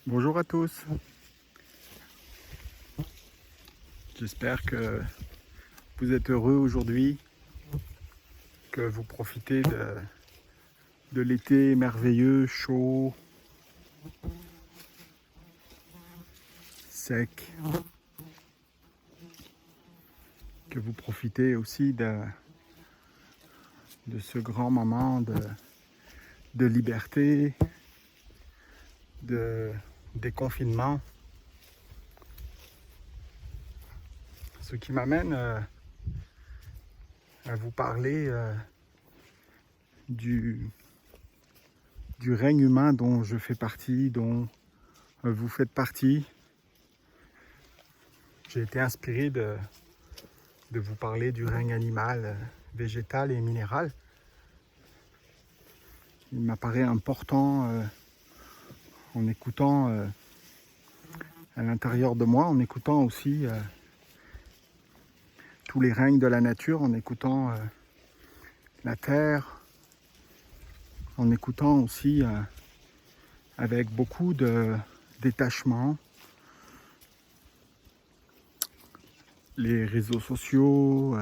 Bonjour à tous, j'espère que vous êtes heureux aujourd'hui, que vous profitez de l'été merveilleux, chaud, sec, que vous profitez aussi de ce grand moment de liberté, de déconfinement. Ce qui m'amène à vous parler du règne humain dont je fais partie, dont vous faites partie. J'ai été inspiré de vous parler du règne animal, végétal et minéral. Il m'apparaît important en écoutant à l'intérieur de moi, en écoutant aussi tous les règnes de la nature, en écoutant la terre, en écoutant aussi avec beaucoup de détachement les réseaux sociaux,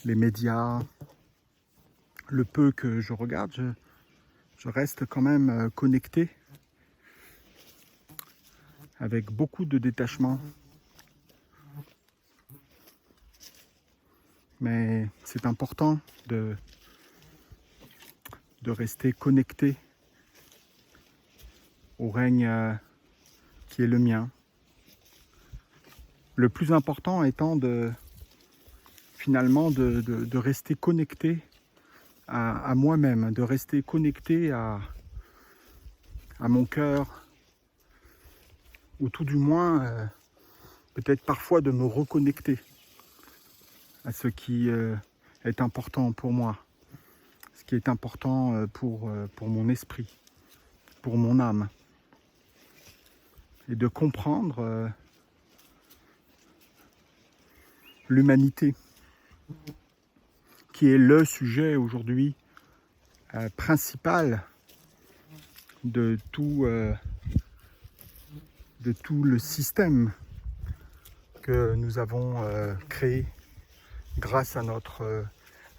les médias. Le peu que je regarde, je reste quand même connecté avec beaucoup de détachement. Mais c'est important de rester connecté au règne qui est le mien. Le plus important étant finalement de rester connecté à moi-même, de rester connecté à mon cœur, ou tout du moins peut-être parfois de me reconnecter à ce qui est important pour moi, ce qui est important pour mon esprit, pour mon âme, et de comprendre l'humanité, qui est le sujet aujourd'hui principal de tout le système que nous avons créé grâce à notre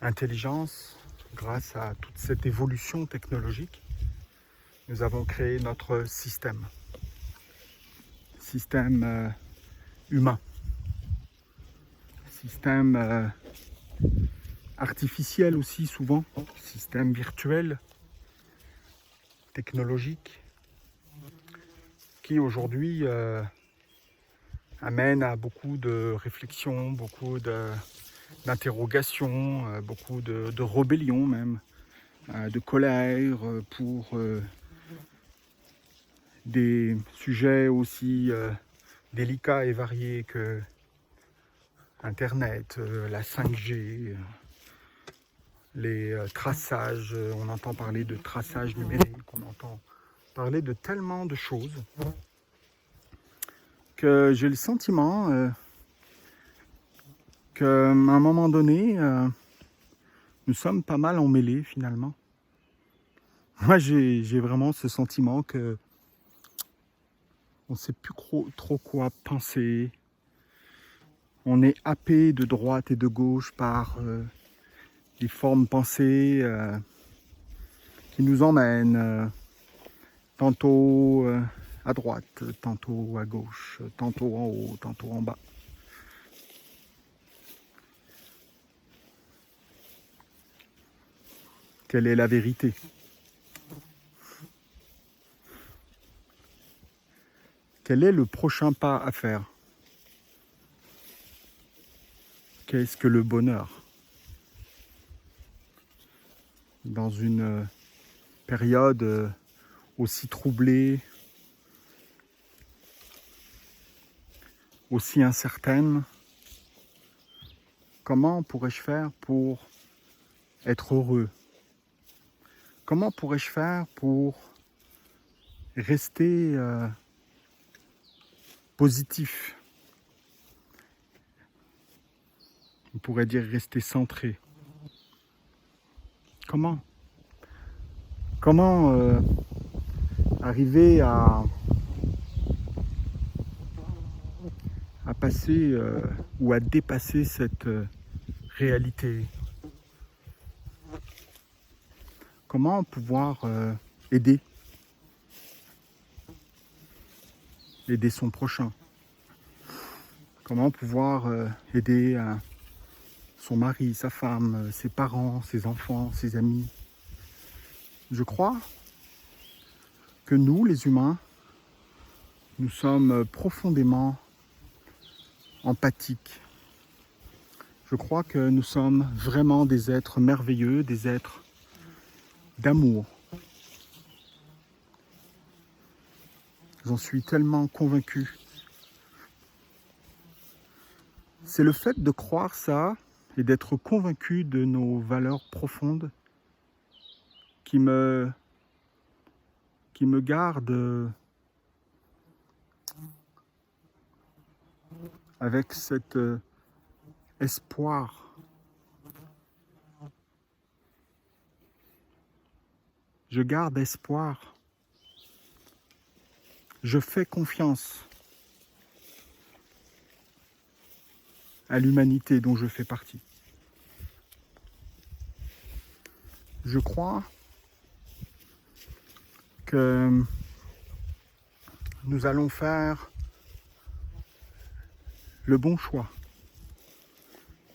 intelligence, grâce à toute cette évolution technologique. Nous avons créé notre système humain, système artificiel aussi souvent, système virtuel, technologique, qui aujourd'hui amène à beaucoup de réflexions, beaucoup d'interrogations, beaucoup de rébellions même, de colère pour des sujets aussi délicats et variés que Internet, la 5G, les traçages, on entend parler de traçage numérique, on entend parler de tellement de choses que j'ai le sentiment qu'à un moment donné, nous sommes pas mal emmêlés finalement. Moi, j'ai vraiment ce sentiment que on ne sait plus trop quoi penser. On est happé de droite et de gauche par des formes pensées qui nous emmènent tantôt à droite, tantôt à gauche, tantôt en haut, tantôt en bas. Quelle est la vérité ? Quel est le prochain pas à faire ? Qu'est-ce que le bonheur ? Dans une période aussi troublée, aussi incertaine, comment pourrais-je faire pour être heureux ? Comment pourrais-je faire pour rester positif ? On pourrait dire rester centré. Comment ? Comment arriver à passer ou à dépasser cette réalité? Comment pouvoir aider son prochain? Comment pouvoir aider son mari, sa femme, ses parents, ses enfants, ses amis? Je crois que nous, les humains, nous sommes profondément empathiques. Je crois que nous sommes vraiment des êtres merveilleux, des êtres d'amour. J'en suis tellement convaincu. C'est le fait de croire ça et d'être convaincu de nos valeurs profondes qui me garde avec cet espoir. Je garde espoir. Je fais confiance à l'humanité dont je fais partie. Je crois que nous allons faire le bon choix.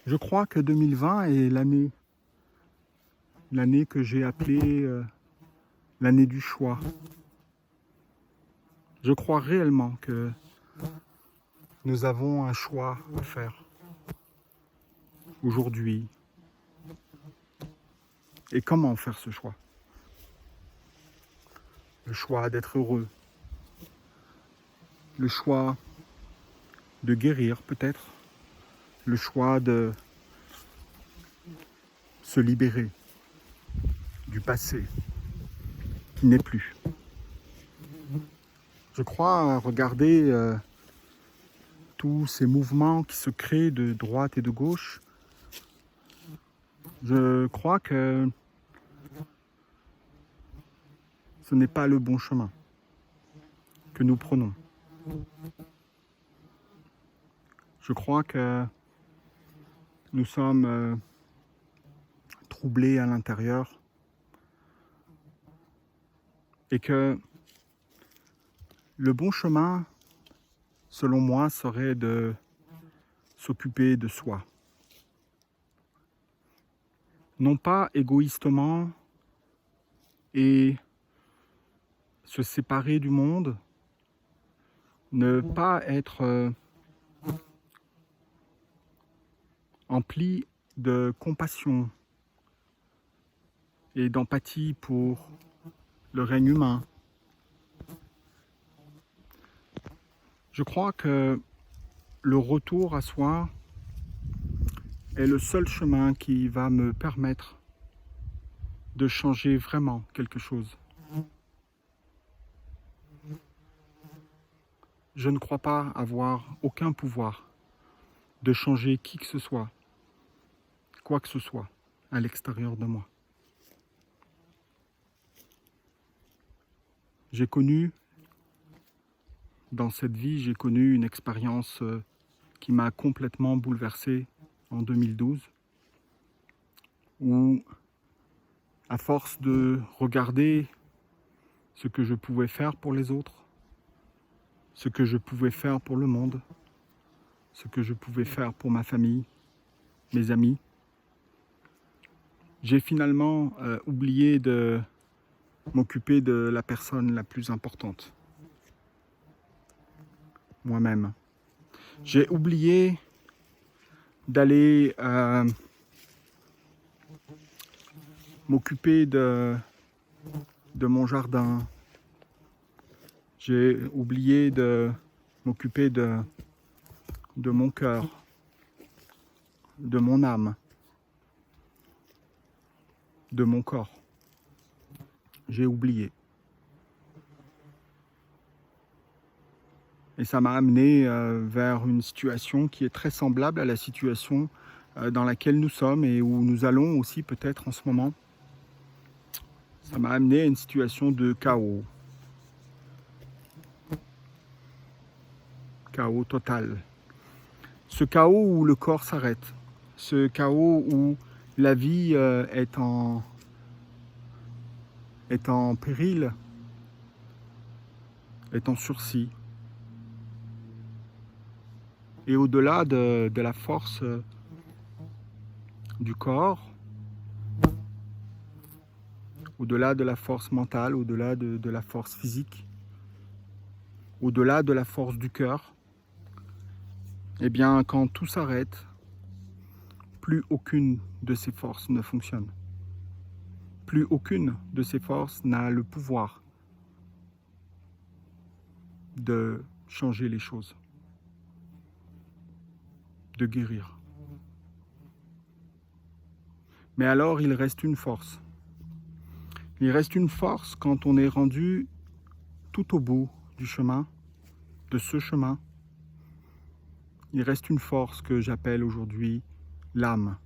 Je crois que 2020 est l'année que j'ai appelée l'année du choix. Je crois réellement que nous avons un choix à faire aujourd'hui. Et comment faire ce choix? Le choix d'être heureux. Le choix de guérir peut-être. Le choix de se libérer du passé qui n'est plus. Je crois regarder tous ces mouvements qui se créent de droite et de gauche. Je crois que ce n'est pas le bon chemin que nous prenons. Je crois que nous sommes troublés à l'intérieur et que le bon chemin, selon moi, serait de s'occuper de soi. Non pas égoïstement et se séparer du monde, ne pas être empli de compassion et d'empathie pour le règne humain. Je crois que le retour à soi est le seul chemin qui va me permettre de changer vraiment quelque chose. Je ne crois pas avoir aucun pouvoir de changer qui que ce soit, quoi que ce soit, à l'extérieur de moi. J'ai connu, dans cette vie, j'ai connu une expérience qui m'a complètement bouleversé en 2012, où, à force de regarder ce que je pouvais faire pour les autres, ce que je pouvais faire pour le monde, ce que je pouvais faire pour ma famille, mes amis, j'ai finalement oublié de m'occuper de la personne la plus importante, moi-même. J'ai oublié d'aller m'occuper de mon jardin. J'ai oublié de m'occuper de mon cœur, de mon âme, de mon corps. J'ai oublié. Et ça m'a amené vers une situation qui est très semblable à la situation dans laquelle nous sommes et où nous allons aussi peut-être en ce moment. Ça m'a amené à une situation de chaos. Chaos total. Ce chaos où le corps s'arrête. Ce chaos où la vie est en péril, est en sursis. Et au-delà de la force du corps, au-delà de la force mentale, au-delà de la force physique, au-delà de la force du cœur, eh bien, quand tout s'arrête, plus aucune de ces forces ne fonctionne. Plus aucune de ces forces n'a le pouvoir de changer les choses, de guérir. Mais alors, il reste une force. Il reste une force quand on est rendu tout au bout du chemin, de ce chemin. Il reste une force que j'appelle aujourd'hui l'âme.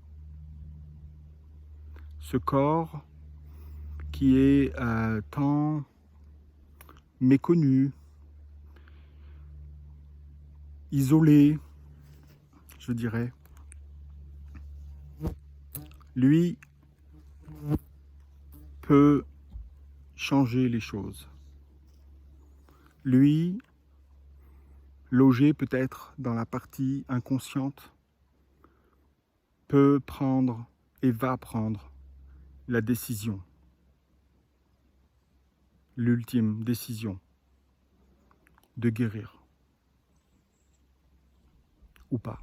Ce corps qui est tant méconnu, isolé, je dirais. Lui peut changer les choses. Lui, logé peut-être dans la partie inconsciente, peut prendre et va prendre la décision, l'ultime décision de guérir ou pas.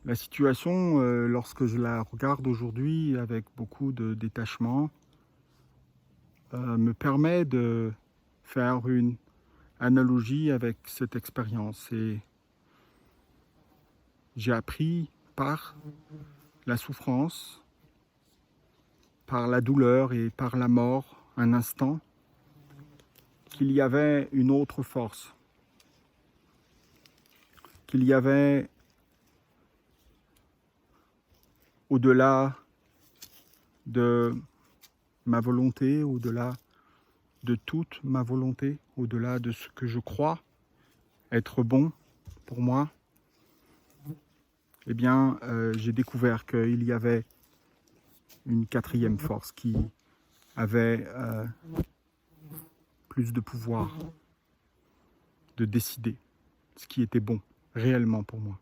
La situation, lorsque je la regarde aujourd'hui avec beaucoup de détachement, me permet de faire une analogie avec cette expérience. Et j'ai appris par la souffrance, par la douleur et par la mort, un instant, qu'il y avait une autre force, qu'il y avait au-delà de ma volonté, au-delà de toute ma volonté, au-delà de ce que je crois être bon pour moi, eh bien, j'ai découvert qu'il y avait une quatrième force qui avait plus de pouvoir de décider ce qui était bon réellement pour moi.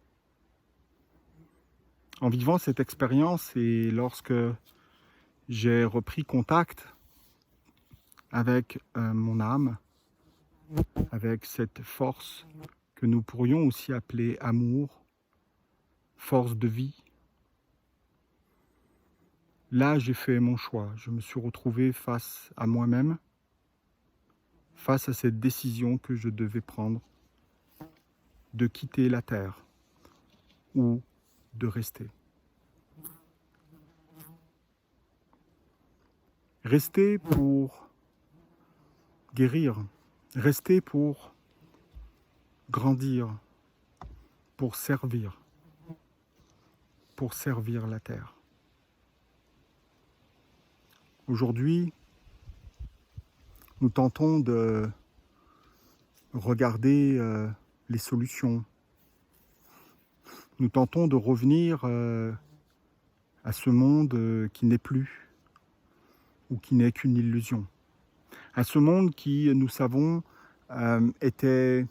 En vivant cette expérience et lorsque j'ai repris contact avec mon âme, avec cette force que nous pourrions aussi appeler amour, force de vie, là j'ai fait mon choix. Je me suis retrouvé face à moi-même, face à cette décision que je devais prendre de quitter la terre ou de rester. Rester pour guérir, rester pour grandir, pour servir la terre. Aujourd'hui, nous tentons de regarder les solutions. Nous tentons de revenir à ce monde qui n'est plus ou qui n'est qu'une illusion. À ce monde qui, nous savons, était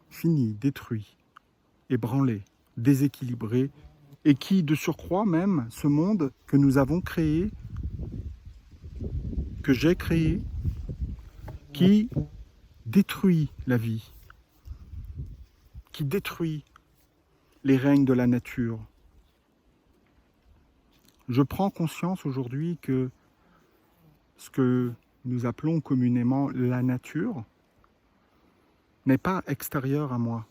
fini, détruit, ébranlé, déséquilibré, et qui, de surcroît même, ce monde que nous avons créé, que j'ai créé, qui détruit la vie, qui détruit les règnes de la nature. Je prends conscience aujourd'hui que ce que nous appelons communément la nature n'est pas extérieur à moi.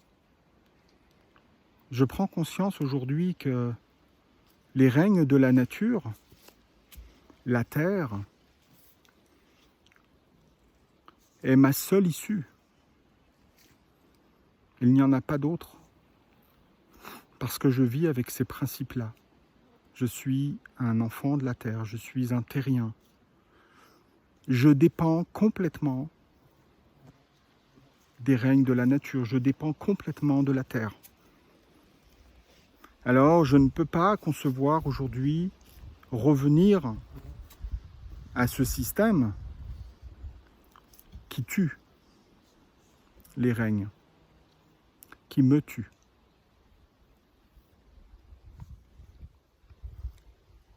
Je prends conscience aujourd'hui que les règnes de la nature, la terre, est ma seule issue. Il n'y en a pas d'autre. Parce que je vis avec ces principes-là. Je suis un enfant de la terre, je suis un terrien. Je dépends complètement des règnes de la nature, je dépends complètement de la terre. Alors, je ne peux pas concevoir aujourd'hui revenir à ce système qui tue les règnes, qui me tue.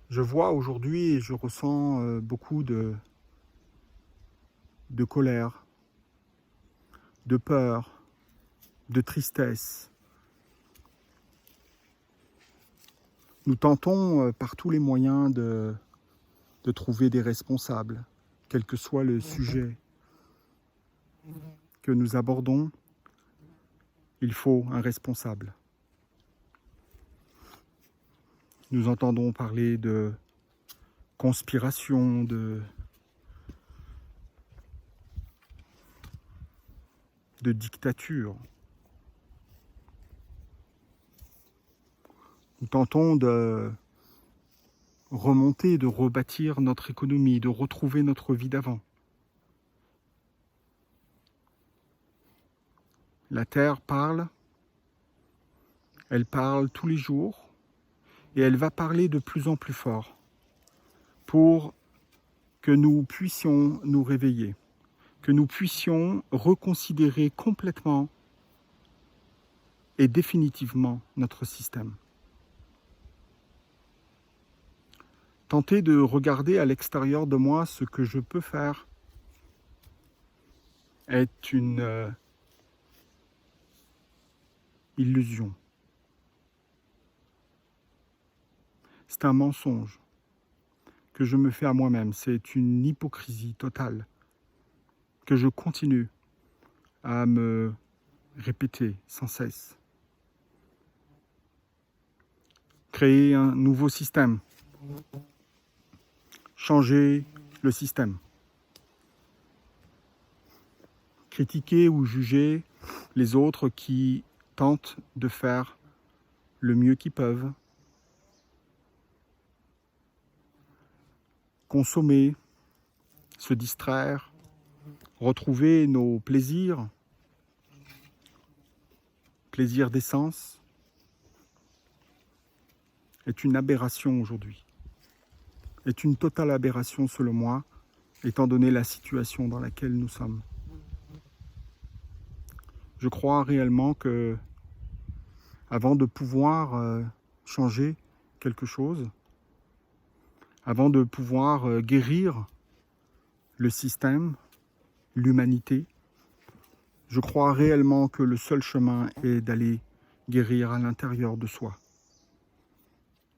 Je vois aujourd'hui et je ressens beaucoup de colère, de peur, de tristesse. Nous tentons par tous les moyens de trouver des responsables, quel que soit le sujet que nous abordons, il faut un responsable. Nous entendons parler de conspiration, de dictature. Nous tentons de remonter, de rebâtir notre économie, de retrouver notre vie d'avant. La Terre parle, elle parle tous les jours et elle va parler de plus en plus fort pour que nous puissions nous réveiller, que nous puissions reconsidérer complètement et définitivement notre système. Tenter de regarder à l'extérieur de moi ce que je peux faire est une illusion. C'est un mensonge que je me fais à moi-même. C'est une hypocrisie totale que je continue à me répéter sans cesse. Créer un nouveau système. Changer le système. Critiquer ou juger les autres qui tentent de faire le mieux qu'ils peuvent. Consommer, se distraire, retrouver nos plaisirs, plaisirs d'essence, est une aberration aujourd'hui. Est une totale aberration selon moi, étant donné la situation dans laquelle nous sommes. Je crois réellement que, avant de pouvoir changer quelque chose, avant de pouvoir guérir le système, l'humanité, je crois réellement que le seul chemin est d'aller guérir à l'intérieur de soi.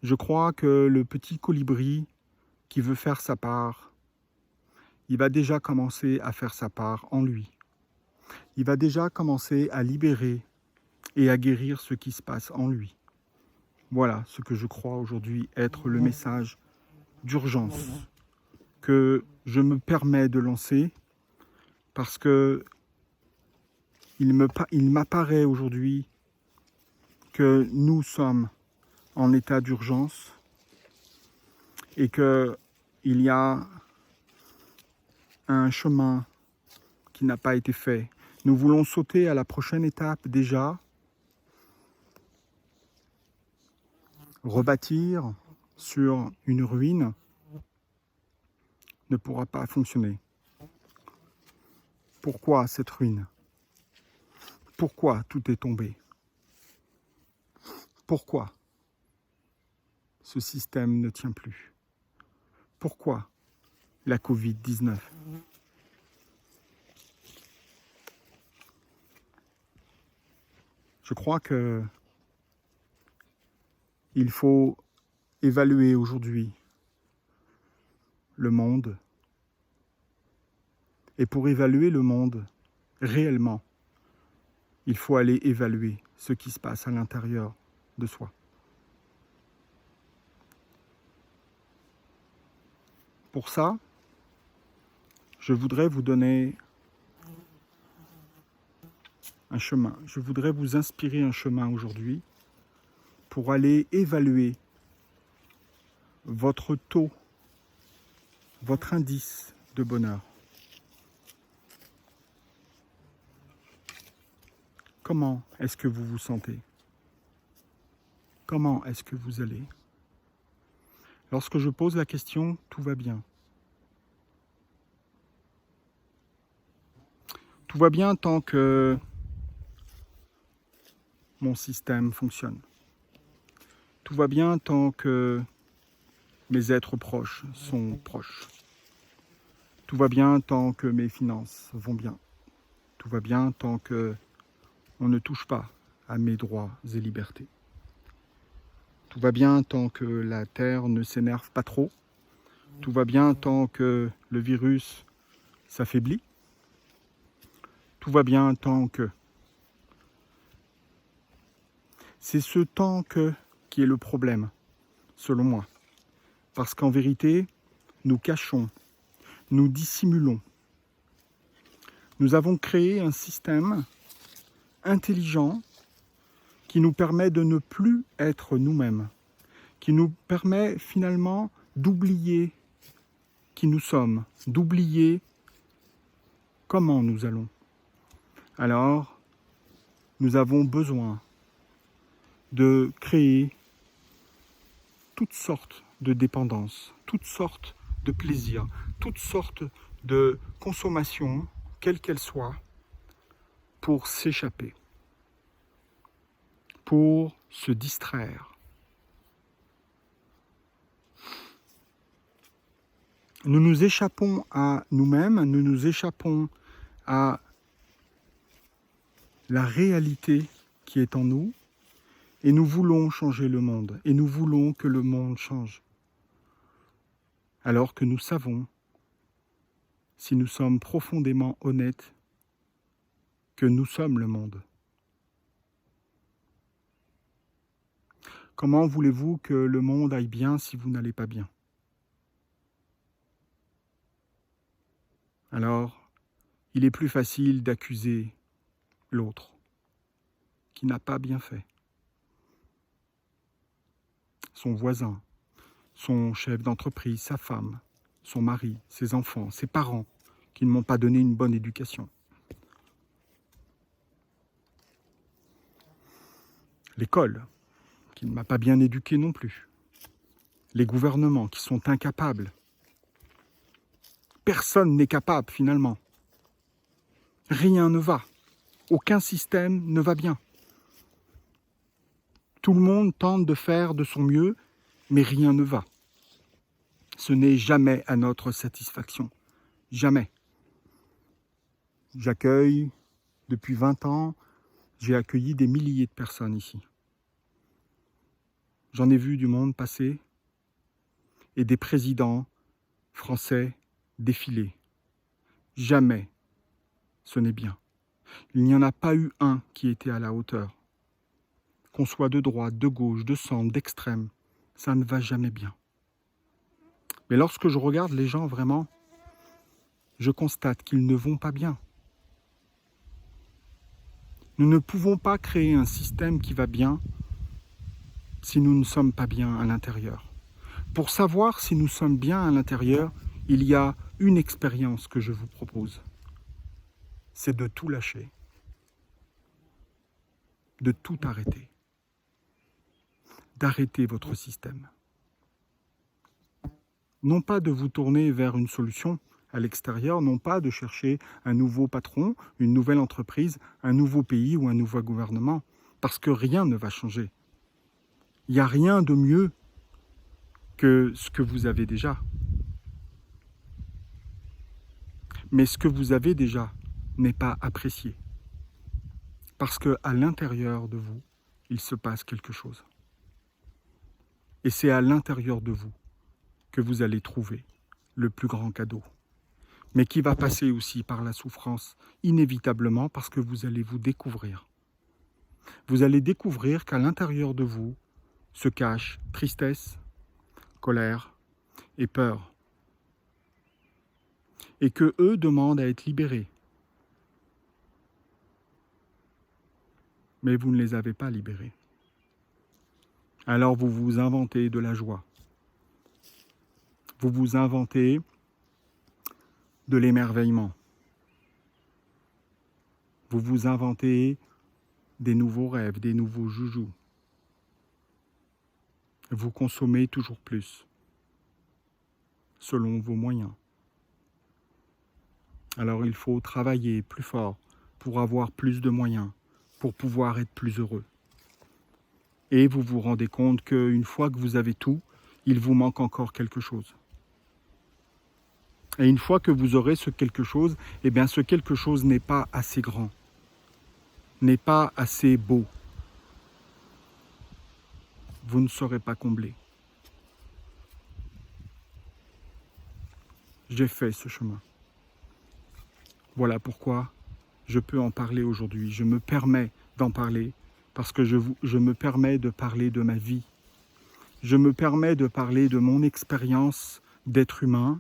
Je crois que le petit colibri qui veut faire sa part, il va déjà commencer à faire sa part en lui. Il va déjà commencer à libérer et à guérir ce qui se passe en lui. Voilà ce que je crois aujourd'hui être le message d'urgence que je me permets de lancer parce que il m'apparaît aujourd'hui que nous sommes en état d'urgence et qu'il y a un chemin qui n'a pas été fait. Nous voulons sauter à la prochaine étape déjà, rebâtir sur une ruine ne pourra pas fonctionner. Pourquoi cette ruine? Pourquoi tout est tombé? Pourquoi ce système ne tient plus? Pourquoi la Covid-19? Je crois que il faut évaluer aujourd'hui le monde. Et pour évaluer le monde réellement, il faut aller évaluer ce qui se passe à l'intérieur de soi. Pour ça, je voudrais vous donner un chemin. Je voudrais vous inspirer un chemin aujourd'hui pour aller évaluer votre taux, votre indice de bonheur. Comment est-ce que vous vous sentez? Comment est-ce que vous allez? Lorsque je pose la question, tout va bien. Tout va bien tant que mon système fonctionne. Tout va bien tant que mes êtres proches sont proches. Tout va bien tant que mes finances vont bien. Tout va bien tant que on ne touche pas à mes droits et libertés. Tout va bien tant que la Terre ne s'énerve pas trop. Tout va bien tant que le virus s'affaiblit. Tout va bien tant que... C'est ce tant que qui est le problème, selon moi. Parce qu'en vérité, nous cachons, nous dissimulons. Nous avons créé un système intelligent qui nous permet de ne plus être nous-mêmes, qui nous permet finalement d'oublier qui nous sommes, d'oublier comment nous allons. Alors, nous avons besoin de créer toutes sortes de dépendances, toutes sortes de plaisirs, toutes sortes de consommations, quelles qu'elles soient, pour s'échapper, pour se distraire. Nous nous échappons à nous-mêmes, nous nous échappons à la réalité qui est en nous, et nous voulons changer le monde, et nous voulons que le monde change. Alors que nous savons, si nous sommes profondément honnêtes, que nous sommes le monde. Comment voulez-vous que le monde aille bien si vous n'allez pas bien? Alors, il est plus facile d'accuser l'autre qui n'a pas bien fait. Son voisin, son chef d'entreprise, sa femme, son mari, ses enfants, ses parents qui ne m'ont pas donné une bonne éducation. L'école qui ne m'a pas bien éduqué non plus. Les gouvernements qui sont incapables. Personne n'est capable finalement. Rien ne va. Aucun système ne va bien. Tout le monde tente de faire de son mieux, mais rien ne va. Ce n'est jamais à notre satisfaction. Jamais. J'accueille, depuis 20 ans, j'ai accueilli des milliers de personnes ici. J'en ai vu du monde passer et des présidents français défiler. Jamais ce n'est bien. Il n'y en a pas eu un qui était à la hauteur. Qu'on soit de droite, de gauche, de centre, d'extrême, ça ne va jamais bien. Mais lorsque je regarde les gens vraiment, je constate qu'ils ne vont pas bien. Nous ne pouvons pas créer un système qui va bien si nous ne sommes pas bien à l'intérieur. Pour savoir si nous sommes bien à l'intérieur, il y a une expérience que je vous propose. C'est de tout lâcher, de tout arrêter, d'arrêter votre système. Non pas de vous tourner vers une solution à l'extérieur, non pas de chercher un nouveau patron, une nouvelle entreprise, un nouveau pays ou un nouveau gouvernement, parce que rien ne va changer. Il n'y a rien de mieux que ce que vous avez déjà. Mais ce que vous avez déjà n'est pas apprécié. Parce qu'à l'intérieur de vous, il se passe quelque chose. Et c'est à l'intérieur de vous que vous allez trouver le plus grand cadeau. Mais qui va passer aussi par la souffrance, inévitablement, parce que vous allez vous découvrir. Vous allez découvrir qu'à l'intérieur de vous se cache tristesse, colère et peur. Et que eux demandent à être libérés. Mais vous ne les avez pas libérés. Alors vous vous inventez de la joie. Vous vous inventez de l'émerveillement. Vous vous inventez des nouveaux rêves, des nouveaux joujoux. Vous consommez toujours plus, selon vos moyens. Alors il faut travailler plus fort pour avoir plus de moyens, pour pouvoir être plus heureux. Et vous vous rendez compte qu'une fois que vous avez tout, il vous manque encore quelque chose. Et une fois que vous aurez ce quelque chose, eh bien ce quelque chose n'est pas assez grand, n'est pas assez beau. Vous ne serez pas comblé. J'ai fait ce chemin. Voilà pourquoi je peux en parler aujourd'hui. Je me permets d'en parler parce que je me permets de parler de ma vie. Je me permets de parler de mon expérience d'être humain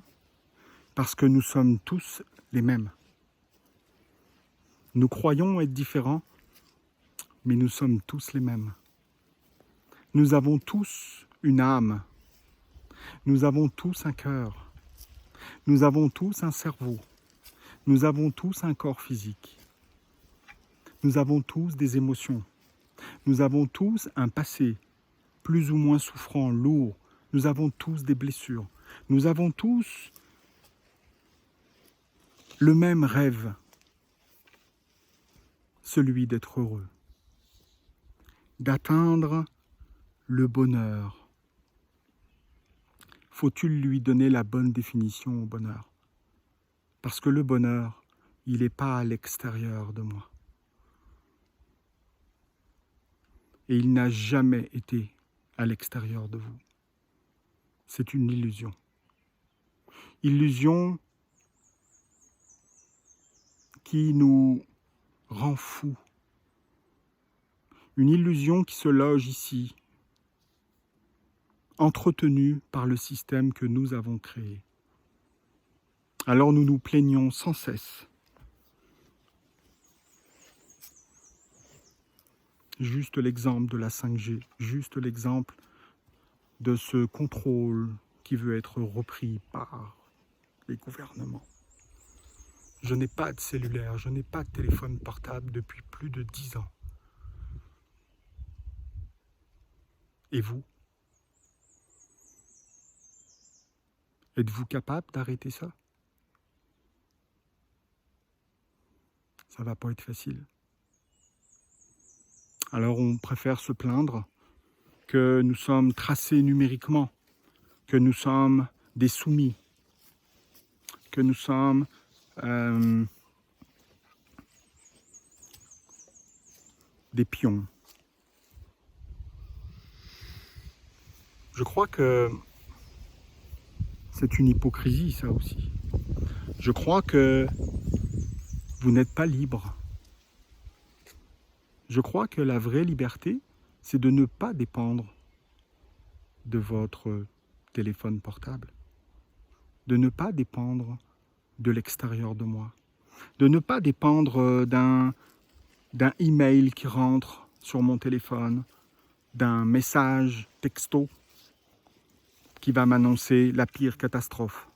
parce que nous sommes tous les mêmes. Nous croyons être différents, mais nous sommes tous les mêmes. Nous avons tous une âme. Nous avons tous un cœur. Nous avons tous un cerveau. Nous avons tous un corps physique. Nous avons tous des émotions. Nous avons tous un passé, plus ou moins souffrant, lourd. Nous avons tous des blessures. Nous avons tous le même rêve, celui d'être heureux, d'atteindre le bonheur. Faut-il lui donner la bonne définition au bonheur? Parce que le bonheur, il n'est pas à l'extérieur de moi. Et il n'a jamais été à l'extérieur de vous. C'est une illusion. Illusion qui nous rend fous. Une illusion qui se loge ici, entretenue par le système que nous avons créé. Alors nous nous plaignons sans cesse. Juste l'exemple de la 5G, juste l'exemple de ce contrôle qui veut être repris par les gouvernements. Je n'ai pas de cellulaire, je n'ai pas de téléphone portable depuis plus de 10 ans. Et vous? Êtes-vous capable d'arrêter ça? Ça ne va pas être facile. Alors on préfère se plaindre que nous sommes tracés numériquement, que nous sommes des soumis, que nous sommes des pions. Je crois que c'est une hypocrisie, ça aussi. Je crois que vous n'êtes pas libre. Je crois que la vraie liberté, c'est de ne pas dépendre de votre téléphone portable, de ne pas dépendre de l'extérieur de moi, de ne pas dépendre d'un email qui rentre sur mon téléphone, d'un message texto qui va m'annoncer la pire catastrophe,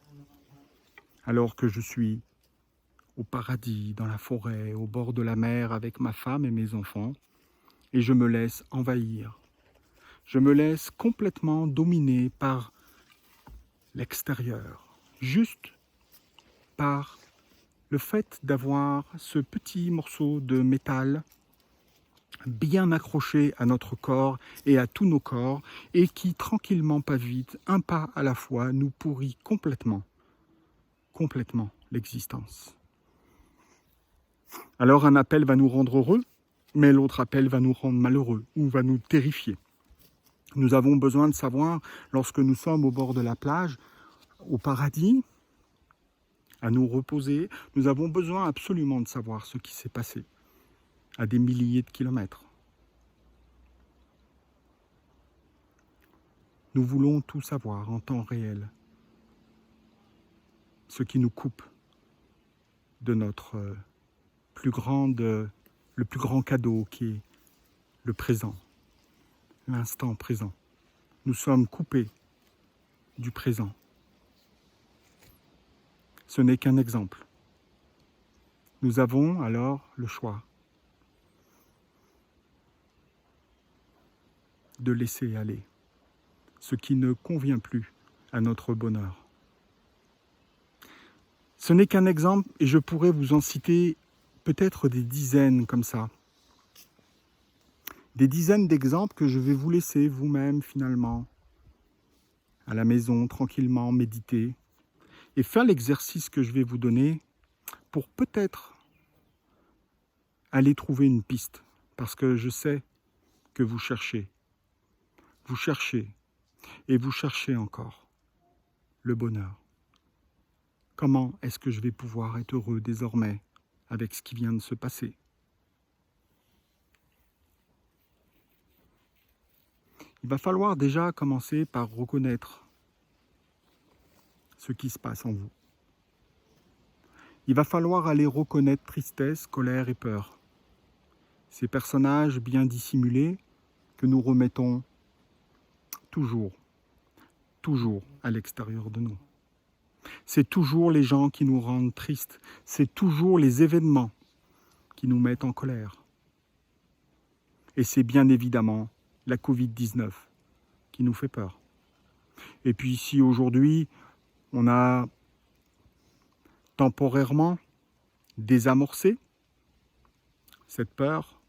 alors que je suis au paradis, dans la forêt, au bord de la mer avec ma femme et mes enfants, et je me laisse envahir. Je me laisse complètement dominer par l'extérieur, juste par le fait d'avoir ce petit morceau de métal bien accroché à notre corps et à tous nos corps, et qui, tranquillement, pas vite, un pas à la fois, nous pourrit complètement l'existence. Alors un appel va nous rendre heureux, mais l'autre appel va nous rendre malheureux ou va nous terrifier. Nous avons besoin de savoir, lorsque nous sommes au bord de la plage, au paradis, à nous reposer, nous avons besoin absolument de savoir ce qui s'est passé à des milliers de kilomètres. Nous voulons tout savoir en temps réel, ce qui nous coupe de notre le plus grand cadeau qui est le présent, l'instant présent. Nous sommes coupés du présent. Ce n'est qu'un exemple. Nous avons alors le choix de laisser aller ce qui ne convient plus à notre bonheur. Ce n'est qu'un exemple et je pourrais vous en citer peut-être des dizaines comme ça. Des dizaines d'exemples que je vais vous laisser vous-même finalement, à la maison, tranquillement, méditer et faire l'exercice que je vais vous donner pour peut-être aller trouver une piste. Parce que je sais que vous cherchez et vous cherchez encore le bonheur. Comment est-ce que je vais pouvoir être heureux désormais avec ce qui vient de se passer? Il va falloir déjà commencer par reconnaître ce qui se passe en vous. Il va falloir aller reconnaître tristesse, colère et peur. Ces personnages bien dissimulés que nous remettons toujours à l'extérieur de nous. C'est toujours les gens qui nous rendent tristes. C'est toujours les événements qui nous mettent en colère. Et c'est bien évidemment la Covid-19 qui nous fait peur. Et puis si aujourd'hui, on a temporairement désamorcé cette peur,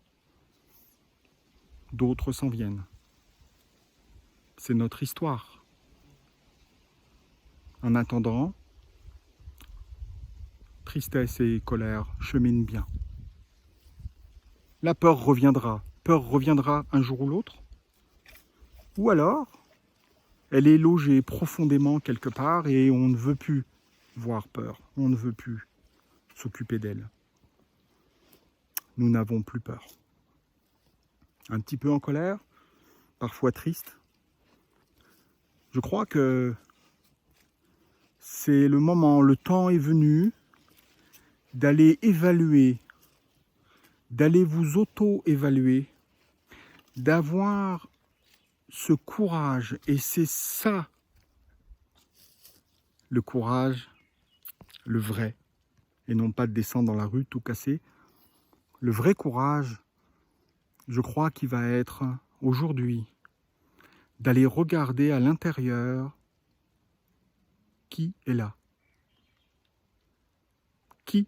d'autres s'en viennent. C'est notre histoire. En attendant, tristesse et colère cheminent bien. La peur reviendra. Peur reviendra un jour ou l'autre. Ou alors, elle est logée profondément quelque part et on ne veut plus voir peur. On ne veut plus s'occuper d'elle. Nous n'avons plus peur. Un petit peu en colère, parfois triste. Je crois que c'est le moment, le temps est venu d'aller évaluer, d'aller vous auto-évaluer, d'avoir ce courage, et c'est ça, le courage, le vrai, et non pas de descendre dans la rue tout cassé. Le vrai courage, je crois qu'il va être aujourd'hui d'aller regarder à l'intérieur qui est là, qui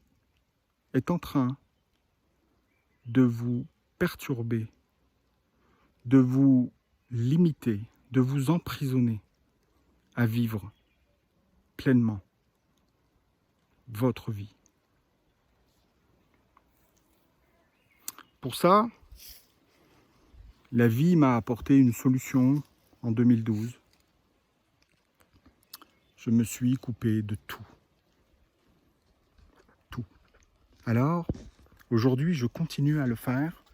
est en train de vous perturber, de vous limiter, de vous emprisonner à vivre pleinement votre vie. Pour ça, la vie m'a apporté une solution en 2012. Je me suis coupé de tout. Tout. Alors, aujourd'hui, je continue à le faire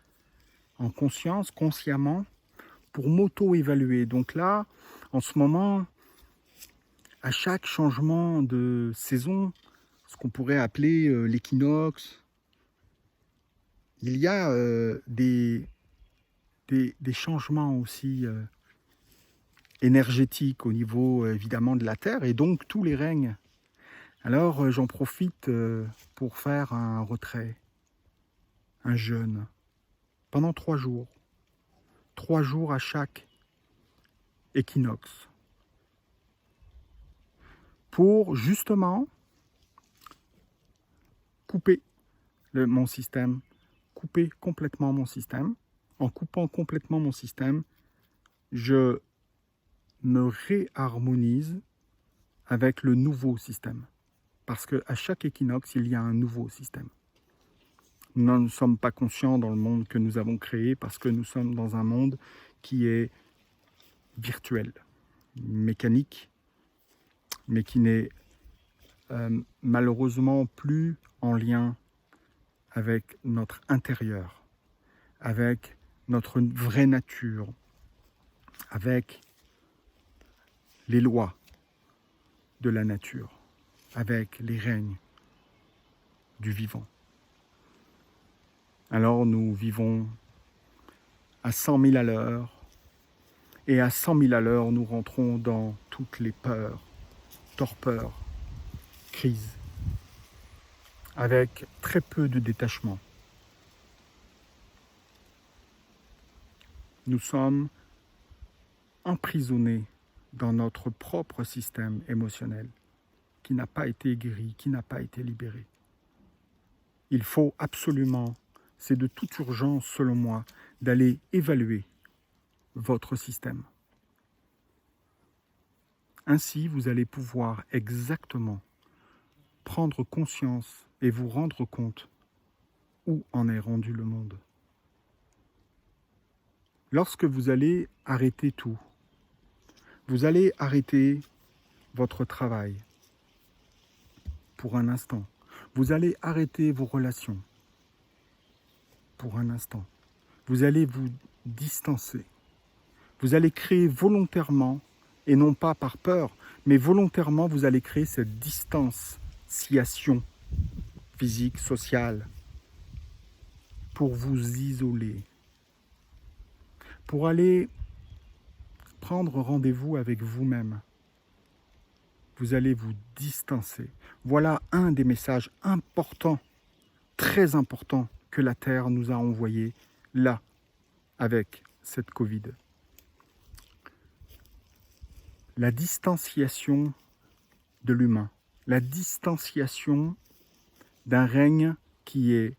en conscience, consciemment, pour m'auto-évaluer. Donc là, en ce moment, à chaque changement de saison, ce qu'on pourrait appeler l'équinoxe, il y a des changements aussi énergétiques au niveau évidemment de la Terre et donc tous les règnes. Alors j'en profite pour faire un retrait, un jeûne, pendant 3 jours. 3 jours à chaque équinoxe. Pour justement couper mon système, couper complètement mon système. En coupant complètement mon système, je me réharmonise avec le nouveau système. Parce qu'à chaque équinoxe, il y a un nouveau système. Nous ne sommes pas conscients dans le monde que nous avons créé parce que nous sommes dans un monde qui est virtuel, mécanique, mais qui n'est malheureusement plus en lien avec notre intérieur, avec notre vraie nature, avec les lois de la nature, avec les règnes du vivant. Alors nous vivons à 100 000 à l'heure, et à 100 000 à l'heure, nous rentrons dans toutes les peurs, torpeurs, crises, avec très peu de détachement. Nous sommes emprisonnés dans notre propre système émotionnel qui n'a pas été guéri, qui n'a pas été libéré. Il faut absolument, c'est de toute urgence selon moi, d'aller évaluer votre système. Ainsi, vous allez pouvoir exactement prendre conscience et vous rendre compte où en est rendu le monde. Lorsque vous allez arrêter tout, vous allez arrêter votre travail pour un instant. Vous allez arrêter vos relations pour un instant. Vous allez vous distancer. Vous allez créer volontairement, et non pas par peur, mais volontairement, vous allez créer cette distanciation physique, sociale, pour vous isoler, pour aller prendre rendez-vous avec vous-même. Vous allez vous distancer. Voilà un des messages importants, très importants, que la Terre nous a envoyés là, avec cette Covid. La distanciation de l'humain, la distanciation d'un règne qui est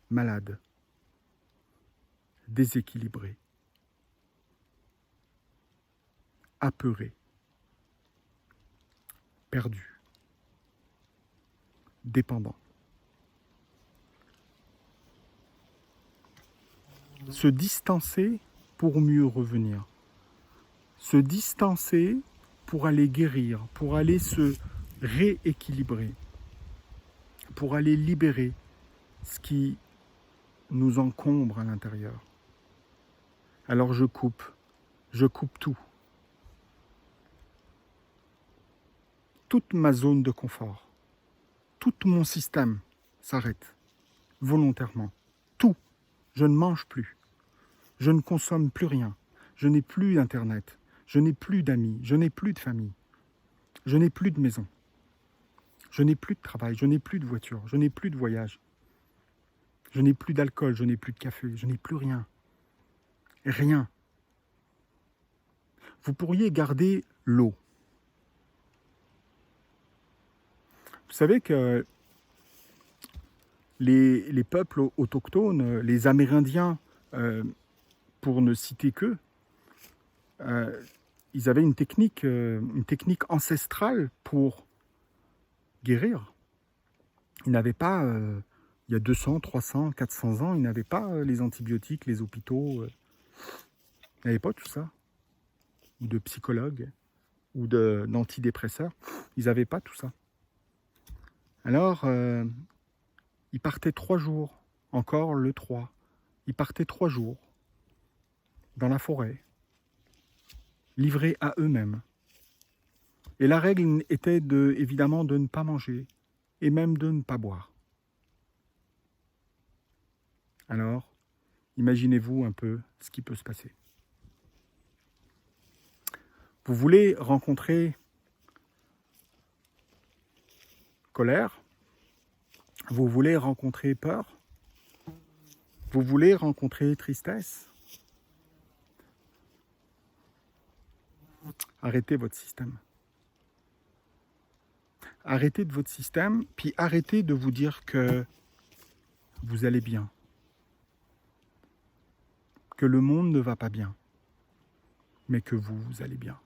malade, déséquilibré, apeuré, perdu, dépendant. Se distancer pour mieux revenir. Se distancer pour aller guérir, pour aller se rééquilibrer, pour aller libérer ce qui nous encombre à l'intérieur. Alors je coupe tout. Toute ma zone de confort, tout mon système s'arrête volontairement. Tout. Je ne mange plus. Je ne consomme plus rien. Je n'ai plus d'Internet. Je n'ai plus d'amis. Je n'ai plus de famille. Je n'ai plus de maison. Je n'ai plus de travail. Je n'ai plus de voiture. Je n'ai plus de voyage. Je n'ai plus d'alcool. Je n'ai plus de café. Je n'ai plus rien. Rien. Vous pourriez garder l'eau. Vous savez que les peuples autochtones, les Amérindiens, pour ne citer qu'eux, ils avaient une technique ancestrale pour guérir. Ils n'avaient pas, il y a 200, 300, 400 ans, ils n'avaient pas les antibiotiques, les hôpitaux. Ils n'avaient pas tout ça. Ou de psychologues, ou d'antidépresseurs. Ils n'avaient pas tout ça. Alors, ils partaient 3 jours, encore le 3. Ils partaient 3 jours dans la forêt, livrés à eux-mêmes. Et la règle était évidemment de ne pas manger et même de ne pas boire. Alors, imaginez-vous un peu ce qui peut se passer. Vous voulez rencontrer colère, vous voulez rencontrer peur, vous voulez rencontrer tristesse. Arrêtez votre système. Arrêtez de votre système, puis arrêtez de vous dire que vous allez bien, que le monde ne va pas bien, mais que vous allez bien.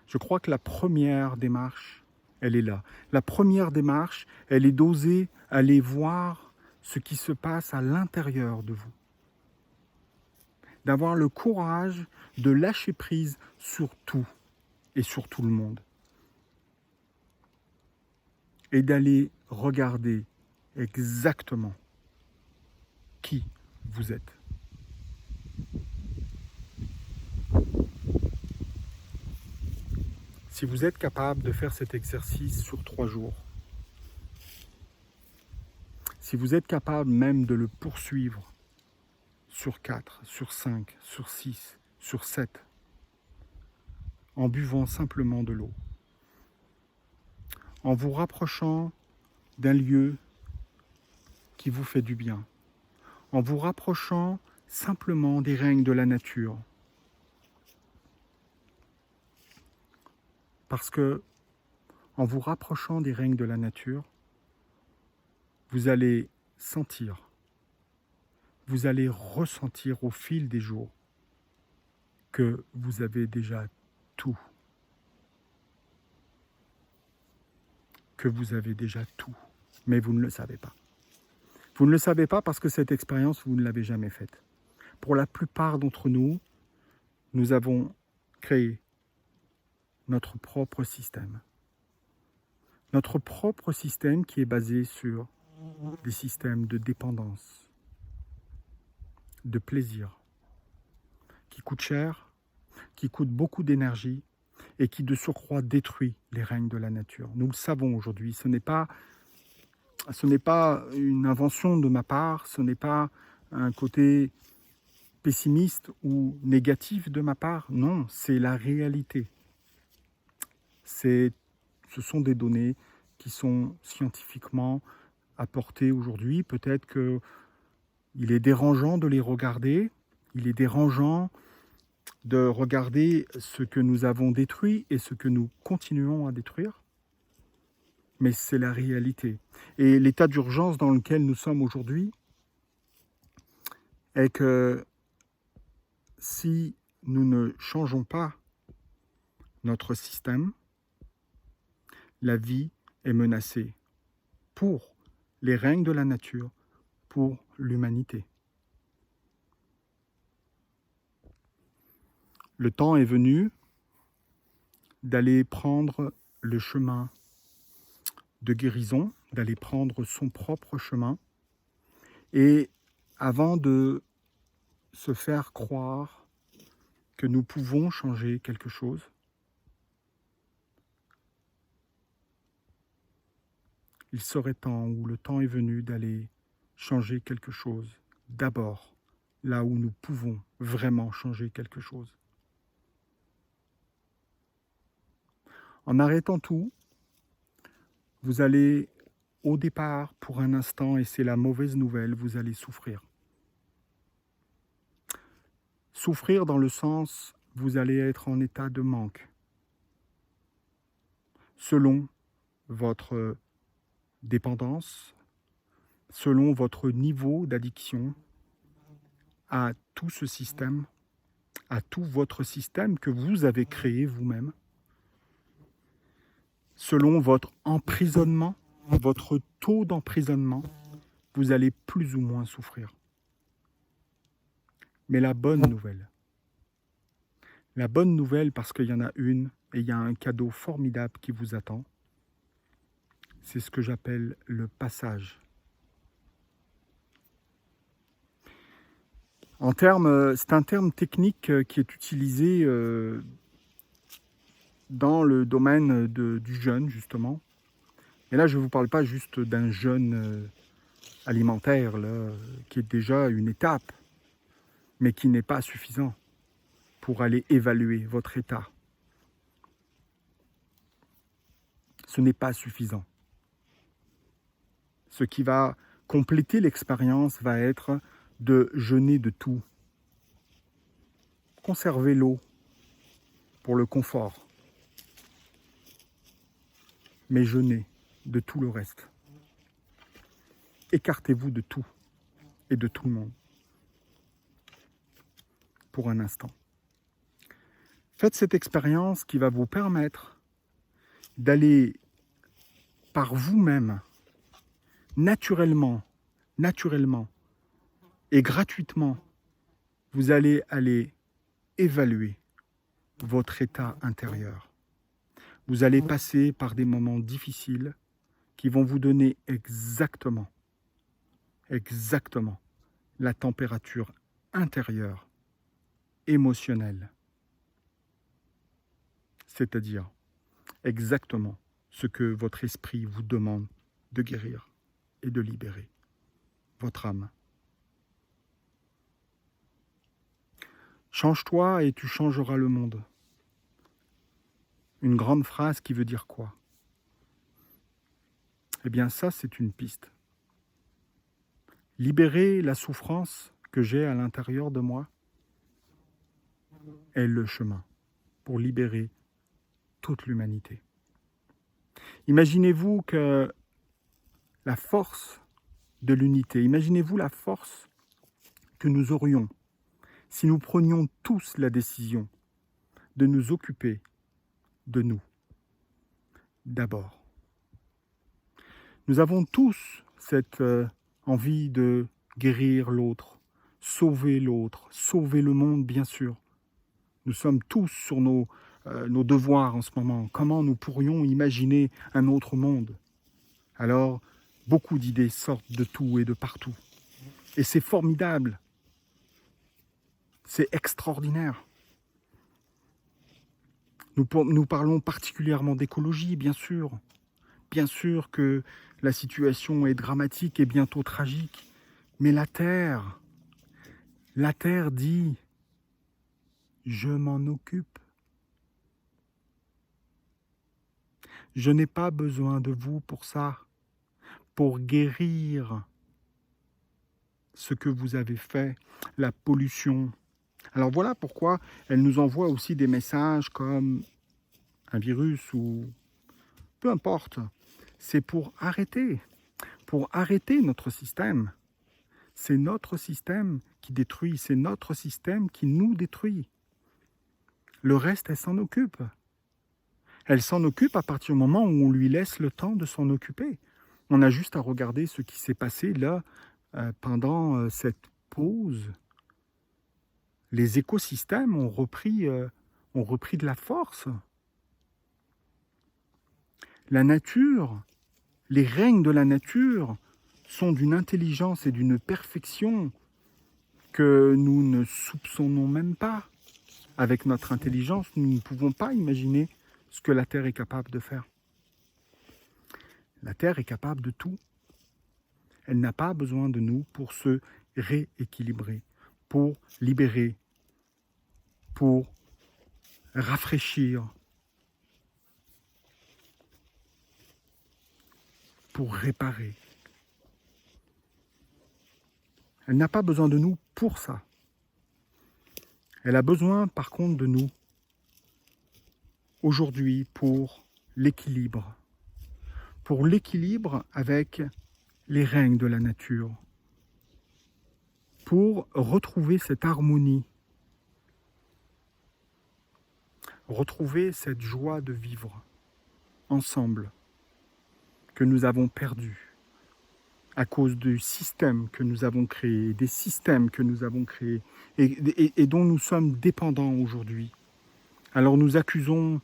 Je crois que la première démarche, elle est là. La première démarche, elle est d'oser aller voir ce qui se passe à l'intérieur de vous. D'avoir le courage de lâcher prise sur tout et sur tout le monde. Et d'aller regarder exactement qui vous êtes. Si vous êtes capable de faire cet exercice sur 3 jours, si vous êtes capable même de le poursuivre sur 4, sur 5, sur 6, sur 7, en buvant simplement de l'eau, en vous rapprochant d'un lieu qui vous fait du bien, en vous rapprochant simplement des règnes de la nature. Parce que, en vous rapprochant des règnes de la nature, vous allez sentir, vous allez ressentir au fil des jours que vous avez déjà tout. Que vous avez déjà tout, mais vous ne le savez pas. Vous ne le savez pas parce que cette expérience, vous ne l'avez jamais faite. Pour la plupart d'entre nous, nous avons créé notre propre système. Notre propre système qui est basé sur des systèmes de dépendance, de plaisir, qui coûtent cher, qui coûtent beaucoup d'énergie et qui de surcroît détruit les règnes de la nature. Nous le savons aujourd'hui, ce n'est pas une invention de ma part, ce n'est pas un côté pessimiste ou négatif de ma part, non, c'est la réalité. Ce sont des données qui sont scientifiquement apportées aujourd'hui. Peut-être qu'il est dérangeant de les regarder, il est dérangeant de regarder ce que nous avons détruit et ce que nous continuons à détruire. Mais c'est la réalité. Et l'état d'urgence dans lequel nous sommes aujourd'hui est que si nous ne changeons pas notre système, la vie est menacée pour les règnes de la nature, pour l'humanité. Le temps est venu d'aller prendre le chemin de guérison, d'aller prendre son propre chemin. Et avant de se faire croire que nous pouvons changer quelque chose, il serait temps, ou le temps est venu d'aller changer quelque chose d'abord, là où nous pouvons vraiment changer quelque chose. En arrêtant tout, vous allez au départ, pour un instant, et c'est la mauvaise nouvelle, vous allez souffrir. Souffrir dans le sens, vous allez être en état de manque, selon votre dépendance, selon votre niveau d'addiction à tout ce système, à tout votre système que vous avez créé vous-même, selon votre emprisonnement, votre taux d'emprisonnement, vous allez plus ou moins souffrir. Mais la bonne nouvelle parce qu'il y en a une, et il y a un cadeau formidable qui vous attend, c'est ce que j'appelle le passage. C'est un terme technique qui est utilisé dans le domaine du jeûne, justement. Et là, je ne vous parle pas juste d'un jeûne alimentaire, là, qui est déjà une étape, mais qui n'est pas suffisant pour aller évaluer votre état. Ce n'est pas suffisant. Ce qui va compléter l'expérience va être de jeûner de tout. Conservez l'eau pour le confort, mais jeûnez de tout le reste. Écartez-vous de tout et de tout le monde pour un instant. Faites cette expérience qui va vous permettre d'aller par vous-même, naturellement et gratuitement, vous allez aller évaluer votre état intérieur. Vous allez passer par des moments difficiles qui vont vous donner exactement la température intérieure, émotionnelle. C'est-à-dire exactement ce que votre esprit vous demande de guérir et de libérer, votre âme. Change-toi et tu changeras le monde. Une grande phrase qui veut dire quoi? Eh bien ça, c'est une piste. Libérer la souffrance que j'ai à l'intérieur de moi est le chemin pour libérer toute l'humanité. Imaginez-vous que la force de l'unité, imaginez-vous la force que nous aurions si nous prenions tous la décision de nous occuper de nous, d'abord. Nous avons tous cette envie de guérir l'autre, sauver le monde, bien sûr. Nous sommes tous sur nos devoirs en ce moment. Comment nous pourrions imaginer un autre monde? Alors, beaucoup d'idées sortent de tout et de partout. Et c'est formidable. C'est extraordinaire. Nous parlons particulièrement d'écologie, bien sûr. Bien sûr que la situation est dramatique et bientôt tragique. Mais la Terre dit « je m'en occupe ». Je n'ai pas besoin de vous pour ça, pour guérir ce que vous avez fait, la pollution. Alors voilà pourquoi elle nous envoie aussi des messages comme un virus ou peu importe. C'est pour arrêter notre système. C'est notre système qui détruit, c'est notre système qui nous détruit. Le reste, elle s'en occupe. Elle s'en occupe à partir du moment où on lui laisse le temps de s'en occuper. On a juste à regarder ce qui s'est passé là pendant cette pause. Les écosystèmes ont repris de la force. La nature, les règnes de la nature sont d'une intelligence et d'une perfection que nous ne soupçonnons même pas. Avec notre intelligence, nous ne pouvons pas imaginer ce que la Terre est capable de faire. La Terre est capable de tout. Elle n'a pas besoin de nous pour se rééquilibrer, pour libérer, pour rafraîchir, pour réparer. Elle n'a pas besoin de nous pour ça. Elle a besoin par contre de nous aujourd'hui pour l'équilibre avec les règnes de la nature, pour retrouver cette harmonie, retrouver cette joie de vivre ensemble que nous avons perdu à cause du système que nous avons créé, des systèmes que nous avons créés et dont nous sommes dépendants aujourd'hui. Alors nous accusons.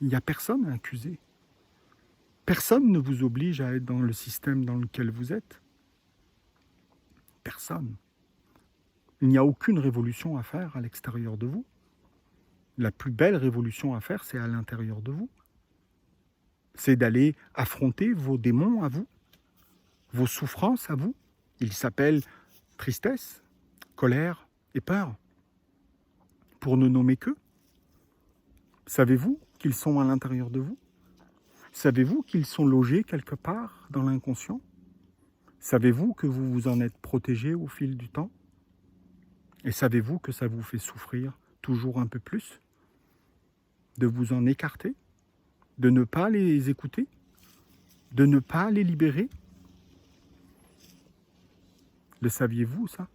Il n'y a personne à accuser. Personne ne vous oblige à être dans le système dans lequel vous êtes. Personne. Il n'y a aucune révolution à faire à l'extérieur de vous. La plus belle révolution à faire, c'est à l'intérieur de vous. C'est d'aller affronter vos démons à vous, vos souffrances à vous. Ils s'appellent tristesse, colère et peur, pour ne nommer qu'eux. Savez-vous qu'ils sont à l'intérieur de vous? Savez-vous qu'ils sont logés quelque part dans l'inconscient? Savez-vous que vous vous en êtes protégé au fil du temps? Et savez-vous que ça vous fait souffrir toujours un peu plus? De vous en écarter? De ne pas les écouter? De ne pas les libérer? Le saviez-vous ça?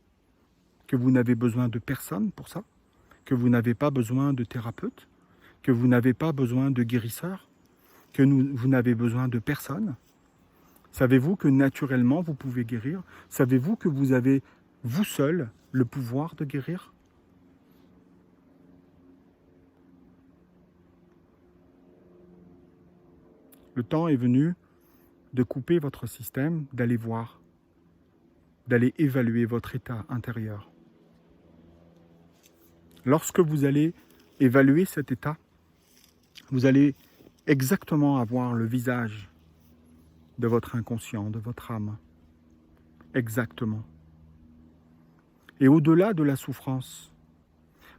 Que vous n'avez besoin de personne pour ça? Que vous n'avez pas besoin de thérapeute? Que vous n'avez pas besoin de guérisseur? Que vous n'avez besoin de personne? Savez-vous que naturellement vous pouvez guérir? Savez-vous que vous avez, vous seul, le pouvoir de guérir? Le temps est venu de couper votre système, d'aller voir, d'aller évaluer votre état intérieur. Lorsque vous allez évaluer cet état, vous allez exactement avoir le visage de votre inconscient, de votre âme. Exactement. Et au-delà de la souffrance,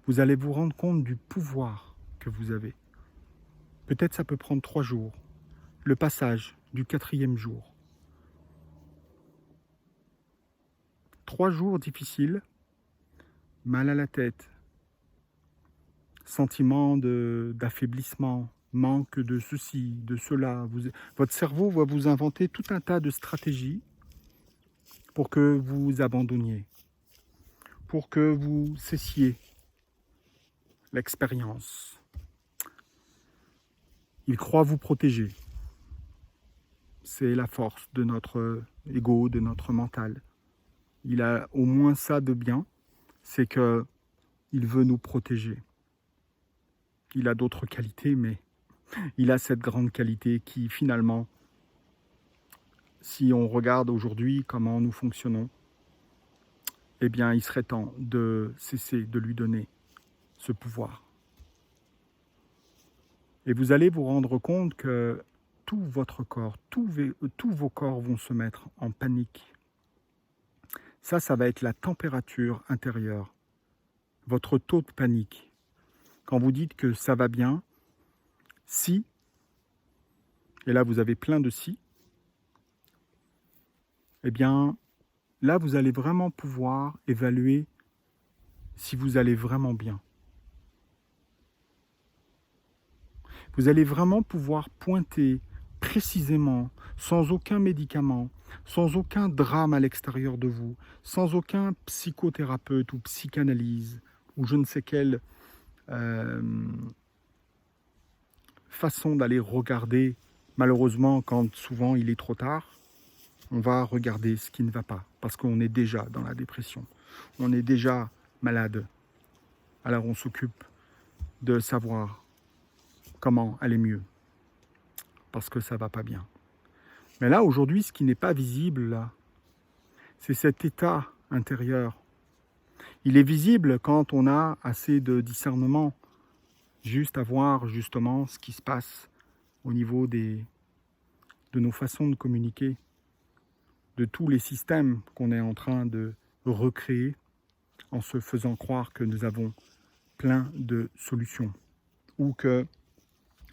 vous allez vous rendre compte du pouvoir que vous avez. Peut-être ça peut prendre 3 jours, le passage du 4e jour. 3 jours difficiles, mal à la tête, sentiment d'affaiblissement, manque de ceci, de cela. Votre cerveau va vous inventer tout un tas de stratégies pour que vous abandonniez, pour que vous cessiez l'expérience. Il croit vous protéger. C'est la force de notre ego, de notre mental. Il a au moins ça de bien, c'est que il veut nous protéger. Il a d'autres qualités, mais il a cette grande qualité qui, finalement, si on regarde aujourd'hui comment nous fonctionnons, eh bien, il serait temps de cesser de lui donner ce pouvoir. Et vous allez vous rendre compte que tout votre corps, tous vos corps vont se mettre en panique. Ça va être la température intérieure, votre taux de panique. Quand vous dites que ça va bien, si, et là vous avez plein de si, eh bien, là vous allez vraiment pouvoir évaluer si vous allez vraiment bien. Vous allez vraiment pouvoir pointer précisément, sans aucun médicament, sans aucun drame à l'extérieur de vous, sans aucun psychothérapeute ou psychanalyse, ou je ne sais quelle façon d'aller regarder, malheureusement, quand souvent il est trop tard, on va regarder ce qui ne va pas, parce qu'on est déjà dans la dépression, on est déjà malade. Alors on s'occupe de savoir comment aller mieux, parce que ça ne va pas bien. Mais là, aujourd'hui, ce qui n'est pas visible, là, c'est cet état intérieur. Il est visible quand on a assez de discernement, juste à voir justement ce qui se passe au niveau de nos façons de communiquer, de tous les systèmes qu'on est en train de recréer en se faisant croire que nous avons plein de solutions, ou que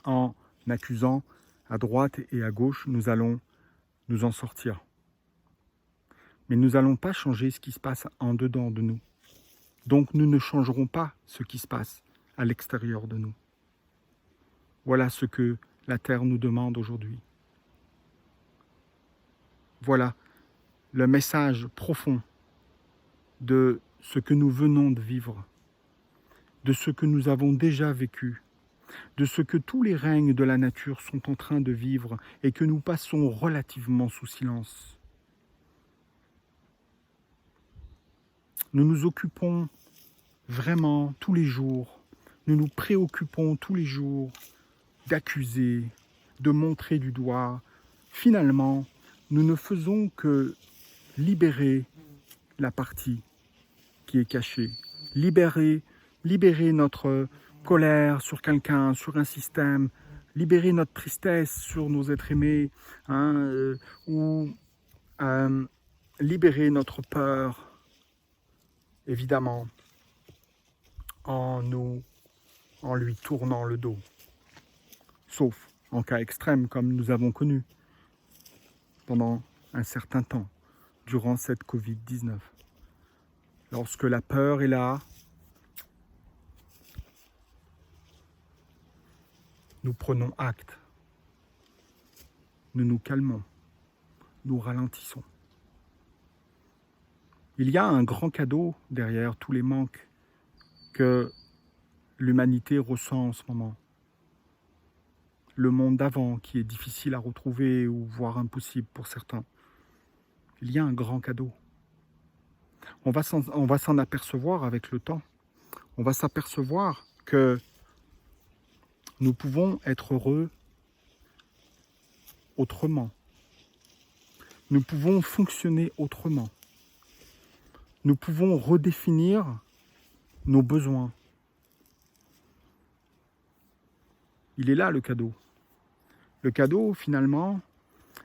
en accusant à droite et à gauche, nous allons nous en sortir. Mais nous n'allons pas changer ce qui se passe en dedans de nous. Donc nous ne changerons pas ce qui se passe à l'extérieur de nous. Voilà ce que la Terre nous demande aujourd'hui. Voilà le message profond de ce que nous venons de vivre, de ce que nous avons déjà vécu, de ce que tous les règnes de la nature sont en train de vivre et que nous passons relativement sous silence. Nous nous occupons vraiment tous les jours, nous nous préoccupons tous les jours d'accuser, de montrer du doigt. Finalement, nous ne faisons que libérer la partie qui est cachée, libérer notre colère sur quelqu'un, sur un système, libérer notre tristesse sur nos êtres aimés, ou libérer notre peur, évidemment, en lui tournant le dos. Sauf en cas extrême, comme nous avons connu pendant un certain temps, durant cette Covid-19. Lorsque la peur est là, nous prenons acte, nous nous calmons, nous ralentissons. Il y a un grand cadeau derrière tous les manques que l'humanité ressent en ce moment. Le monde d'avant qui est difficile à retrouver ou voire impossible pour certains. Il y a un grand cadeau. On va s'en apercevoir avec le temps. On va s'apercevoir que nous pouvons être heureux autrement. Nous pouvons fonctionner autrement. Nous pouvons redéfinir nos besoins. Il est là le cadeau. Le cadeau, finalement,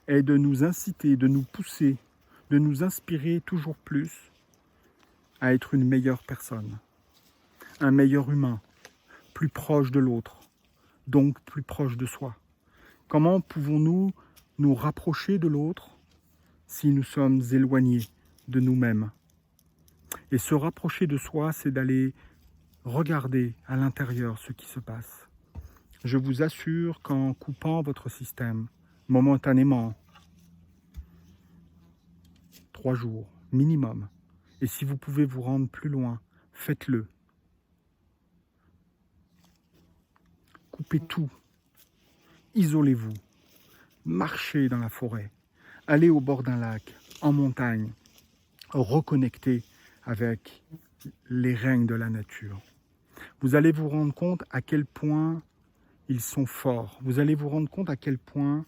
est de nous inciter, de nous pousser, de nous inspirer toujours plus à être une meilleure personne, un meilleur humain, plus proche de l'autre, donc plus proche de soi. Comment pouvons-nous nous rapprocher de l'autre si nous sommes éloignés de nous-mêmes? Et se rapprocher de soi, c'est d'aller regarder à l'intérieur ce qui se passe. Je vous assure qu'en coupant votre système, momentanément, 3 jours minimum, et si vous pouvez vous rendre plus loin, faites-le. Coupez tout, isolez-vous, marchez dans la forêt, allez au bord d'un lac, en montagne, reconnectez avec les règnes de la nature. Vous allez vous rendre compte à quel point ils sont forts. Vous allez vous rendre compte à quel point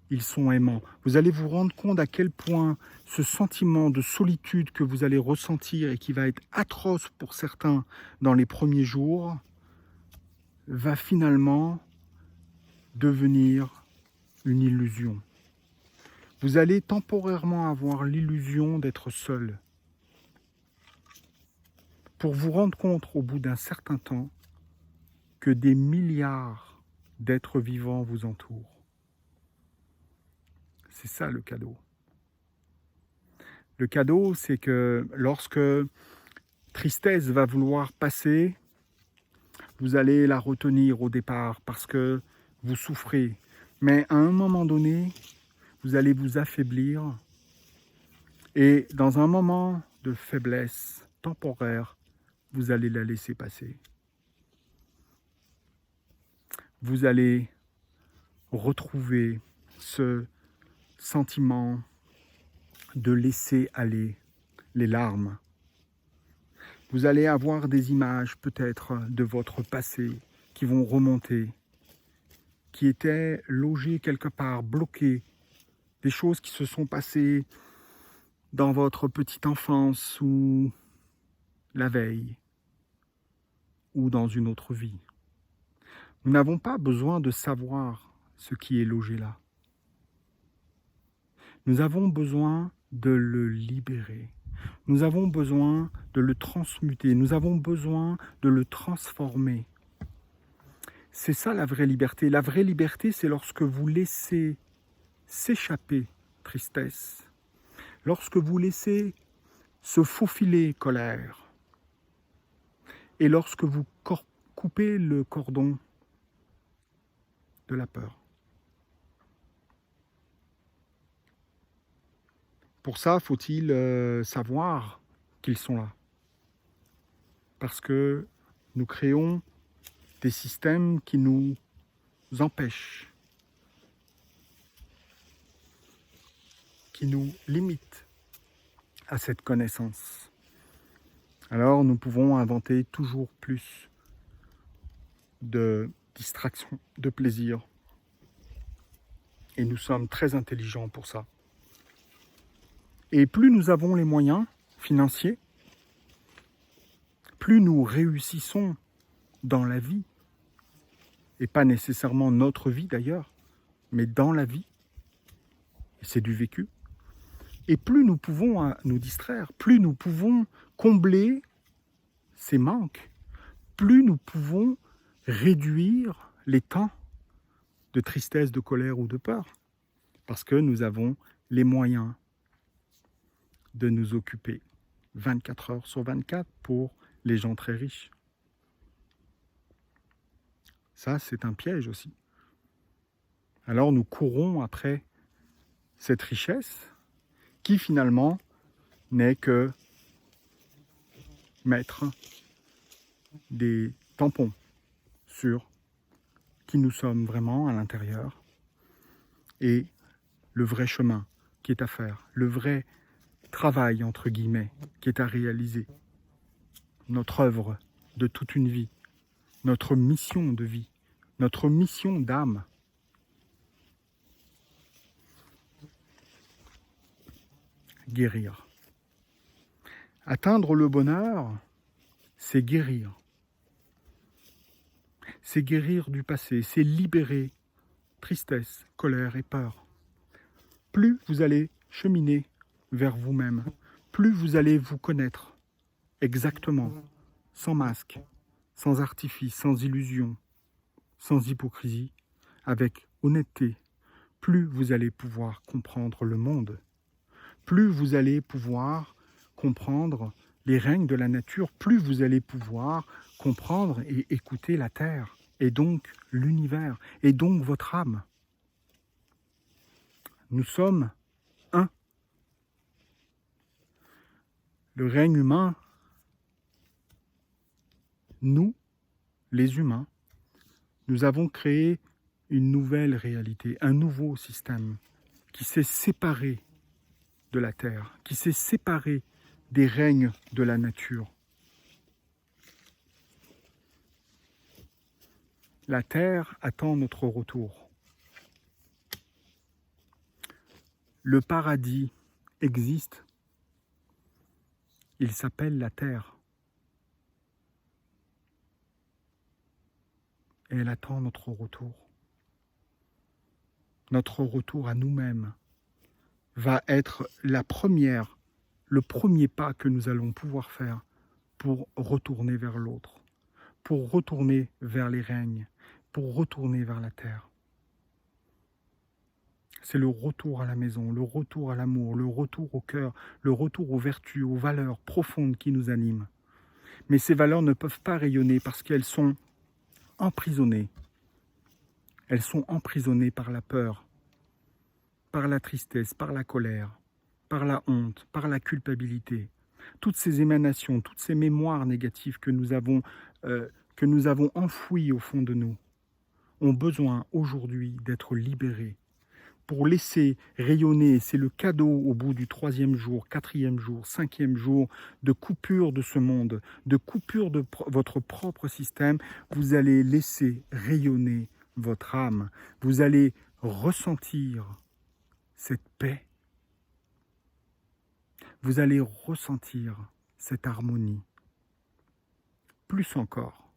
ils sont aimants. Vous allez vous rendre compte à quel point ce sentiment de solitude que vous allez ressentir et qui va être atroce pour certains dans les premiers jours, va finalement devenir une illusion. Vous allez temporairement avoir l'illusion d'être seul, pour vous rendre compte au bout d'un certain temps que des milliards d'êtres vivants vous entourent. C'est ça le cadeau. Le cadeau, c'est que lorsque tristesse va vouloir passer, vous allez la retenir au départ parce que vous souffrez. Mais à un moment donné, vous allez vous affaiblir et dans un moment de faiblesse temporaire, vous allez la laisser passer. Vous allez retrouver ce sentiment de laisser aller les larmes. Vous allez avoir des images peut-être de votre passé qui vont remonter, qui étaient logées quelque part, bloquées, des choses qui se sont passées dans votre petite enfance ou la veille ou dans une autre vie. Nous n'avons pas besoin de savoir ce qui est logé là. Nous avons besoin de le libérer. Nous avons besoin de le transmuter. Nous avons besoin de le transformer. C'est ça la vraie liberté. La vraie liberté, c'est lorsque vous laissez s'échapper tristesse, lorsque vous laissez se faufiler colère, et lorsque vous coupez le cordon de la peur. Pour ça, faut-il savoir qu'ils sont là. Parce que nous créons des systèmes qui nous empêchent, qui nous limitent à cette connaissance. Alors nous pouvons inventer toujours plus de distractions, de plaisir. Et nous sommes très intelligents pour ça. Et plus nous avons les moyens financiers, plus nous réussissons dans la vie, et pas nécessairement notre vie d'ailleurs, mais dans la vie, et c'est du vécu, et plus nous pouvons nous distraire, plus nous pouvons combler ces manques, plus nous pouvons réduire les temps de tristesse, de colère ou de peur, parce que nous avons les moyens de nous occuper 24 heures sur 24 pour les gens très riches. Ça, c'est un piège aussi. Alors nous courons après cette richesse qui finalement n'est que mettre des tampons sur qui nous sommes vraiment à l'intérieur et le vrai chemin qui est à faire, le vrai travail entre guillemets qui est à réaliser, notre œuvre de toute une vie, notre mission de vie, notre mission d'âme. Guérir. Atteindre le bonheur, c'est guérir. C'est guérir du passé, c'est libérer tristesse, colère et peur. Plus vous allez cheminer vers vous-même, plus vous allez vous connaître exactement, sans masque, sans artifice, sans illusion, sans hypocrisie, avec honnêteté, plus vous allez pouvoir comprendre le monde, plus vous allez pouvoir comprendre les règnes de la nature, plus vous allez pouvoir comprendre et écouter la Terre, et donc l'univers, et donc votre âme. Nous sommes un. Le règne humain, nous, les humains, nous avons créé une nouvelle réalité, un nouveau système qui s'est séparé de la Terre, qui s'est séparé des règnes de la nature. La Terre attend notre retour. Le paradis existe. Il s'appelle la Terre. Et elle attend notre retour. Notre retour à nous-mêmes va être le premier pas que nous allons pouvoir faire pour retourner vers l'autre, pour retourner vers les règnes, pour retourner vers la terre. C'est le retour à la maison, le retour à l'amour, le retour au cœur, le retour aux vertus, aux valeurs profondes qui nous animent. Mais ces valeurs ne peuvent pas rayonner parce qu'elles sont emprisonnées. Elles sont emprisonnées par la peur, par la tristesse, par la colère, par la honte, par la culpabilité. Toutes ces émanations, toutes ces mémoires négatives que nous avons enfouies au fond de nous, ont besoin aujourd'hui d'être libérées pour laisser rayonner. C'est le cadeau au bout du 3e jour, 4e jour, 5e jour de coupure de ce monde, de coupure de votre propre système. Vous allez laisser rayonner votre âme. Vous allez ressentir cette paix. Vous allez ressentir cette harmonie. Plus encore,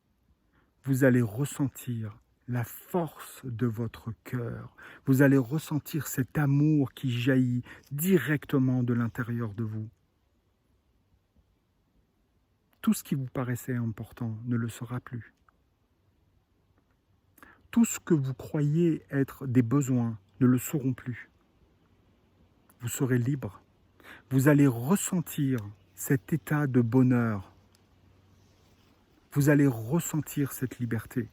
vous allez ressentir la force de votre cœur. Vous allez ressentir cet amour qui jaillit directement de l'intérieur de vous. Tout ce qui vous paraissait important ne le sera plus. Tout ce que vous croyez être des besoins ne le seront plus. Vous serez libre. Vous allez ressentir cet état de bonheur. Vous allez ressentir cette liberté.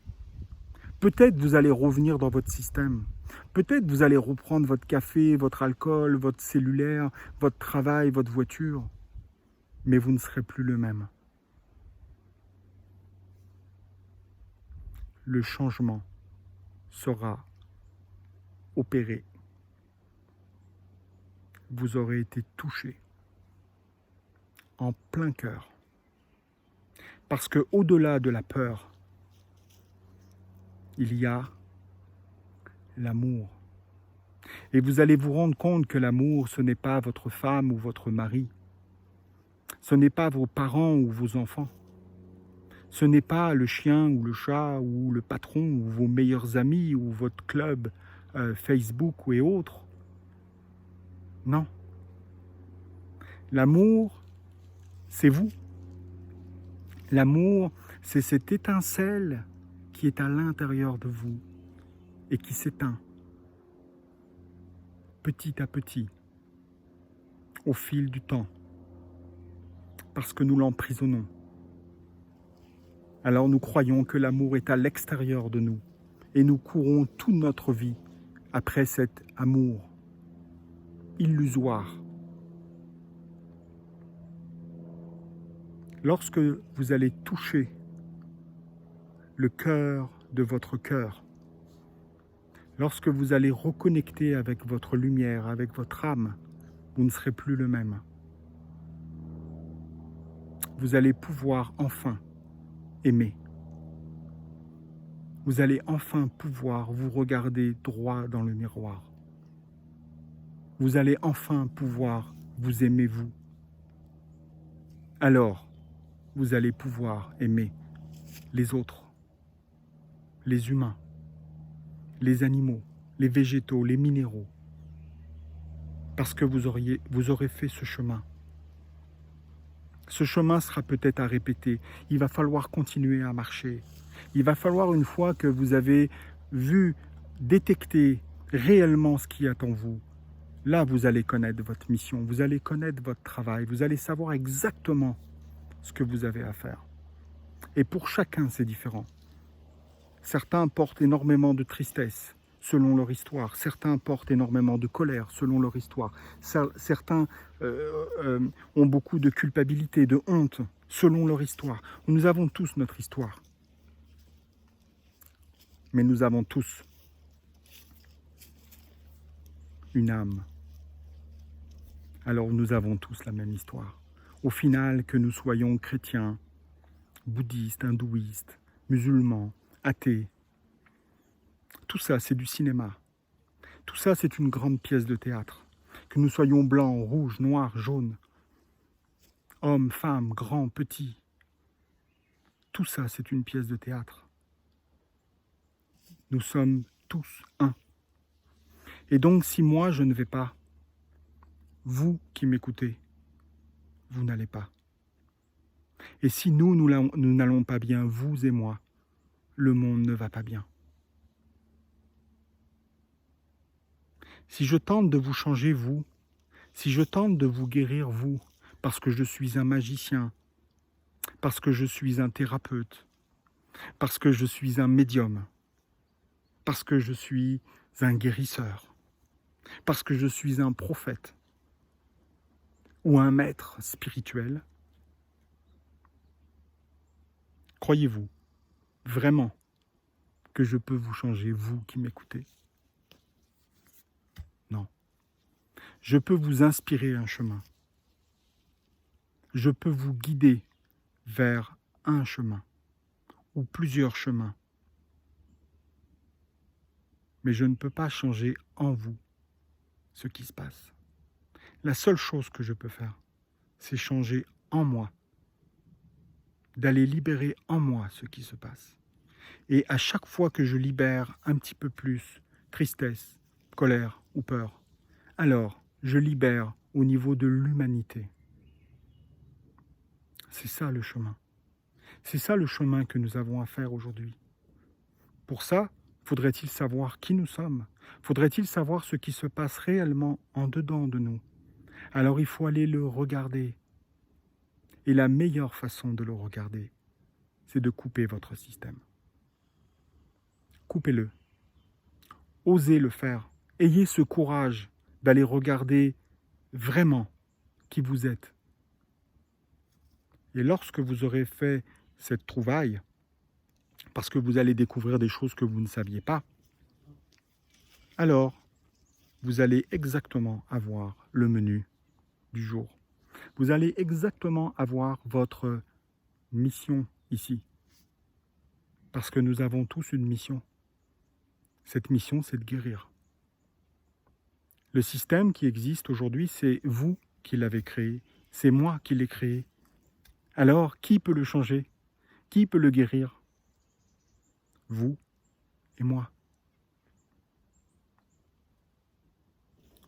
Peut-être vous allez revenir dans votre système. Peut-être vous allez reprendre votre café, votre alcool, votre cellulaire, votre travail, votre voiture. Mais vous ne serez plus le même. Le changement sera opéré. Vous aurez été touché en plein cœur. Parce que au-delà de la peur, il y a l'amour. Et vous allez vous rendre compte que l'amour, ce n'est pas votre femme ou votre mari. Ce n'est pas vos parents ou vos enfants. Ce n'est pas le chien ou le chat ou le patron ou vos meilleurs amis ou votre club Facebook et autres. Non. L'amour, c'est vous. L'amour, c'est cette étincelle qui est à l'intérieur de vous et qui s'éteint petit à petit au fil du temps parce que nous l'emprisonnons. Alors nous croyons que l'amour est à l'extérieur de nous et nous courons toute notre vie après cet amour illusoire. Lorsque vous allez toucher le cœur de votre cœur, lorsque vous allez reconnecter avec votre lumière, avec votre âme, vous ne serez plus le même. Vous allez pouvoir enfin aimer. Vous allez enfin pouvoir vous regarder droit dans le miroir. Vous allez enfin pouvoir vous aimer vous. Alors, vous allez pouvoir aimer les autres, les humains, les animaux, les végétaux, les minéraux, parce que vous aurez fait ce chemin. Ce chemin sera peut-être à répéter. Il va falloir continuer à marcher. Il va falloir, une fois que vous avez vu, détecté réellement ce qui attend vous, là vous allez connaître votre mission, vous allez connaître votre travail, vous allez savoir exactement ce que vous avez à faire. Et pour chacun, c'est différent. Certains portent énormément de tristesse selon leur histoire. Certains portent énormément de colère selon leur histoire. Certains ont beaucoup de culpabilité, de honte selon leur histoire. Nous avons tous notre histoire. Mais nous avons tous une âme. Alors nous avons tous la même histoire. Au final, que nous soyons chrétiens, bouddhistes, hindouistes, musulmans, athées, tout ça c'est du cinéma. Tout ça c'est une grande pièce de théâtre. Que nous soyons blancs, rouges, noirs, jaunes, hommes, femmes, grands, petits, tout ça c'est une pièce de théâtre. Nous sommes tous un. Et donc si moi je ne vais pas, vous qui m'écoutez, vous n'allez pas. Et si nous n'allons pas bien, vous et moi, le monde ne va pas bien. Si je tente de vous changer, vous, si je tente de vous guérir, vous, parce que je suis un magicien, parce que je suis un thérapeute, parce que je suis un médium, parce que je suis un guérisseur, parce que je suis un prophète ou un maître spirituel, croyez-vous vraiment que je peux vous changer, vous qui m'écoutez? Non. Je peux vous inspirer un chemin. Je peux vous guider vers un chemin ou plusieurs chemins. Mais je ne peux pas changer en vous ce qui se passe. La seule chose que je peux faire, c'est changer en moi, d'aller libérer en moi ce qui se passe. Et à chaque fois que je libère un petit peu plus tristesse, colère ou peur, alors je libère au niveau de l'humanité. C'est ça le chemin. C'est ça le chemin que nous avons à faire aujourd'hui. Pour ça, faudrait-il savoir qui nous sommes? Faudrait-il savoir ce qui se passe réellement en dedans de nous? Alors il faut aller le regarder. Et la meilleure façon de le regarder, c'est de couper votre système. Coupez-le. Osez le faire. Ayez ce courage d'aller regarder vraiment qui vous êtes. Et lorsque vous aurez fait cette trouvaille, parce que vous allez découvrir des choses que vous ne saviez pas, alors vous allez exactement avoir le menu du jour. Vous allez exactement avoir votre mission ici. Parce que nous avons tous une mission. Cette mission, c'est de guérir. Le système qui existe aujourd'hui, c'est vous qui l'avez créé. C'est moi qui l'ai créé. Alors, qui peut le changer? Qui peut le guérir? Vous et moi.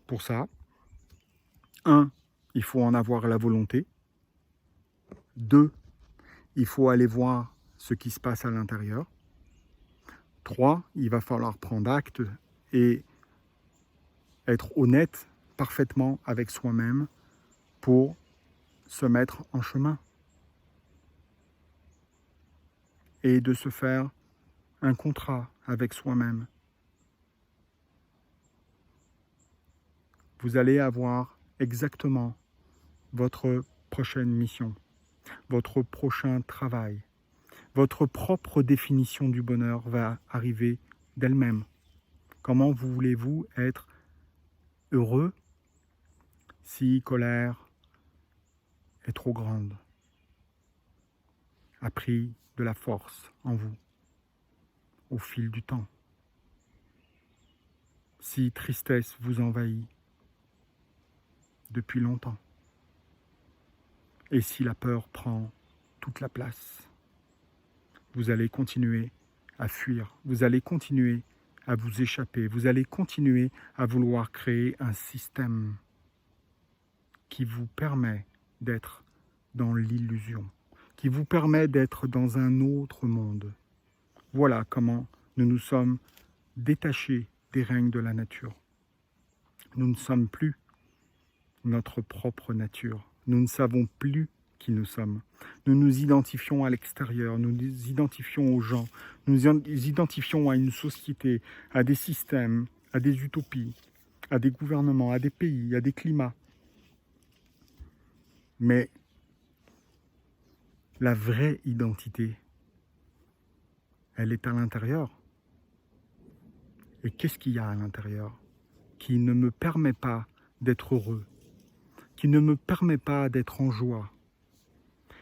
Pour ça, 1, il faut en avoir la volonté. 2, il faut aller voir ce qui se passe à l'intérieur. 3, il va falloir prendre acte et être honnête parfaitement avec soi-même pour se mettre en chemin. Et de se faire un contrat avec soi-même. Vous allez avoir exactement votre prochaine mission, votre prochain travail. Votre propre définition du bonheur va arriver d'elle-même. Comment voulez-vous être heureux si colère est trop grande, a pris de la force en vous au fil du temps? Si tristesse vous envahit depuis longtemps, et si la peur prend toute la place, vous allez continuer à fuir, vous allez continuer à vous échapper, vous allez continuer à vouloir créer un système qui vous permet d'être dans l'illusion, qui vous permet d'être dans un autre monde. Voilà comment nous nous sommes détachés des règnes de la nature. Nous ne sommes plus notre propre nature. Nous ne savons plus qui nous sommes. Nous nous identifions à l'extérieur, nous nous identifions aux gens, nous nous identifions à une société, à des systèmes, à des utopies, à des gouvernements, à des pays, à des climats. Mais la vraie identité, elle est à l'intérieur. Et qu'est-ce qu'il y a à l'intérieur qui ne me permet pas d'être heureux, qui ne me permet pas d'être en joie,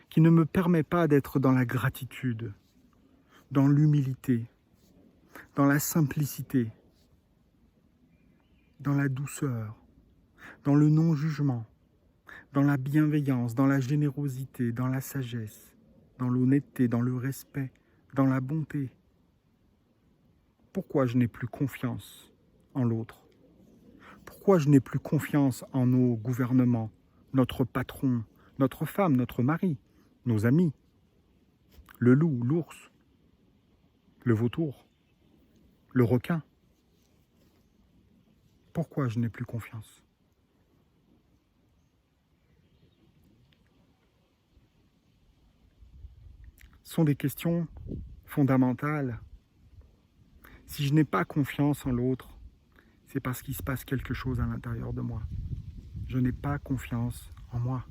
qui ne me permet pas d'être dans la gratitude, dans l'humilité, dans la simplicité, dans la douceur, dans le non-jugement, dans la bienveillance, dans la générosité, dans la sagesse, dans l'honnêteté, dans le respect, dans la bonté. Pourquoi je n'ai plus confiance en l'autre? Pourquoi je n'ai plus confiance en nos gouvernements, notre patron, notre femme, notre mari, nos amis, le loup, l'ours, le vautour, le requin? Pourquoi je n'ai plus confiance? Ce sont des questions fondamentales. Si je n'ai pas confiance en l'autre, c'est parce qu'il se passe quelque chose à l'intérieur de moi. Je n'ai pas confiance en moi.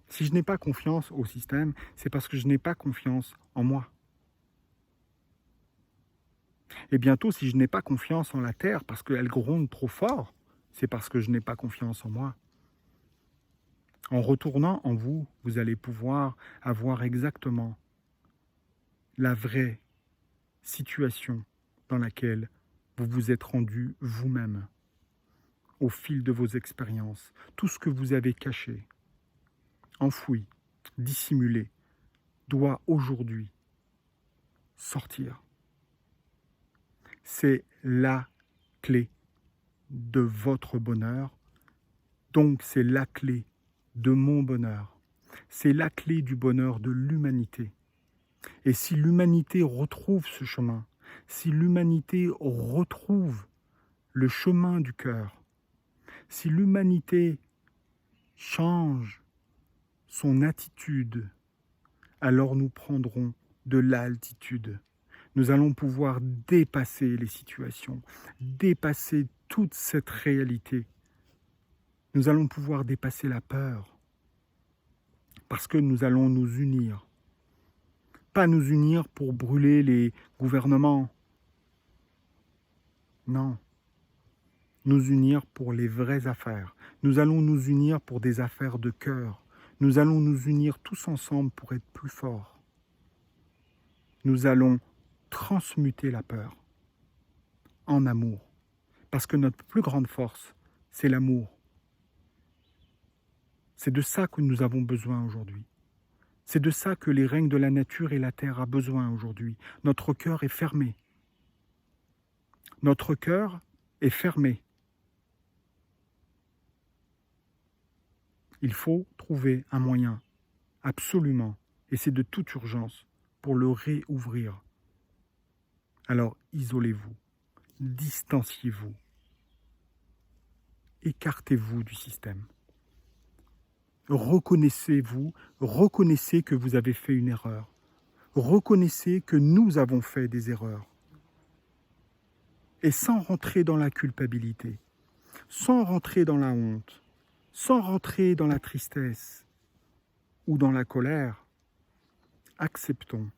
Si je n'ai pas confiance au système, c'est parce que je n'ai pas confiance en moi. Et bientôt, si je n'ai pas confiance en la terre parce qu'elle gronde trop fort, c'est parce que je n'ai pas confiance en moi. En retournant en vous, vous allez pouvoir avoir exactement la vraie situation dans laquelle vous vous êtes rendu vous-même au fil de vos expériences. Tout ce que vous avez caché, enfoui, dissimulé, doit aujourd'hui sortir. C'est la clé de votre bonheur, donc c'est la clé de mon bonheur. C'est la clé du bonheur de l'humanité. Et si l'humanité retrouve ce chemin, si l'humanité retrouve le chemin du cœur, si l'humanité change son attitude, alors nous prendrons de l'altitude. Nous allons pouvoir dépasser les situations, dépasser toute cette réalité. Nous allons pouvoir dépasser la peur, parce que nous allons nous unir. Pas nous unir pour brûler les gouvernements. Non. Nous unir pour les vraies affaires. Nous allons nous unir pour des affaires de cœur. Nous allons nous unir tous ensemble pour être plus forts. Nous allons transmuter la peur en amour. Parce que notre plus grande force, c'est l'amour. C'est de ça que nous avons besoin aujourd'hui. C'est de ça que les règnes de la nature et la terre a besoin aujourd'hui. Notre cœur est fermé. Notre cœur est fermé. Il faut trouver un moyen, absolument, et c'est de toute urgence, pour le réouvrir. Alors isolez-vous, distanciez-vous, écartez-vous du système. Reconnaissez-vous, reconnaissez que vous avez fait une erreur. Reconnaissez que nous avons fait des erreurs. Et sans rentrer dans la culpabilité, sans rentrer dans la honte, sans rentrer dans la tristesse ou dans la colère, acceptons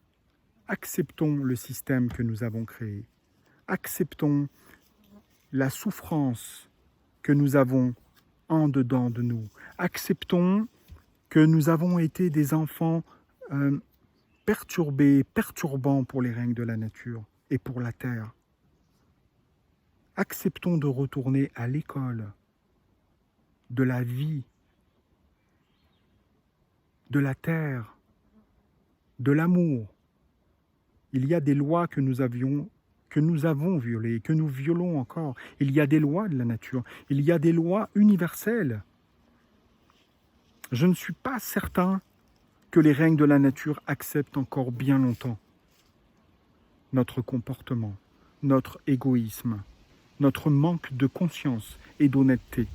le système que nous avons créé. Acceptons la souffrance que nous avons en dedans de nous. Acceptons que nous avons été des enfants perturbés, perturbants pour les règnes de la nature et pour la terre. Acceptons de retourner à l'école de la vie, de la terre, de l'amour. Il y a des lois que nous avons violées, que nous violons encore. Il y a des lois de la nature, il y a des lois universelles. Je ne suis pas certain que les règnes de la nature acceptent encore bien longtemps notre comportement, notre égoïsme, notre manque de conscience et d'honnêteté.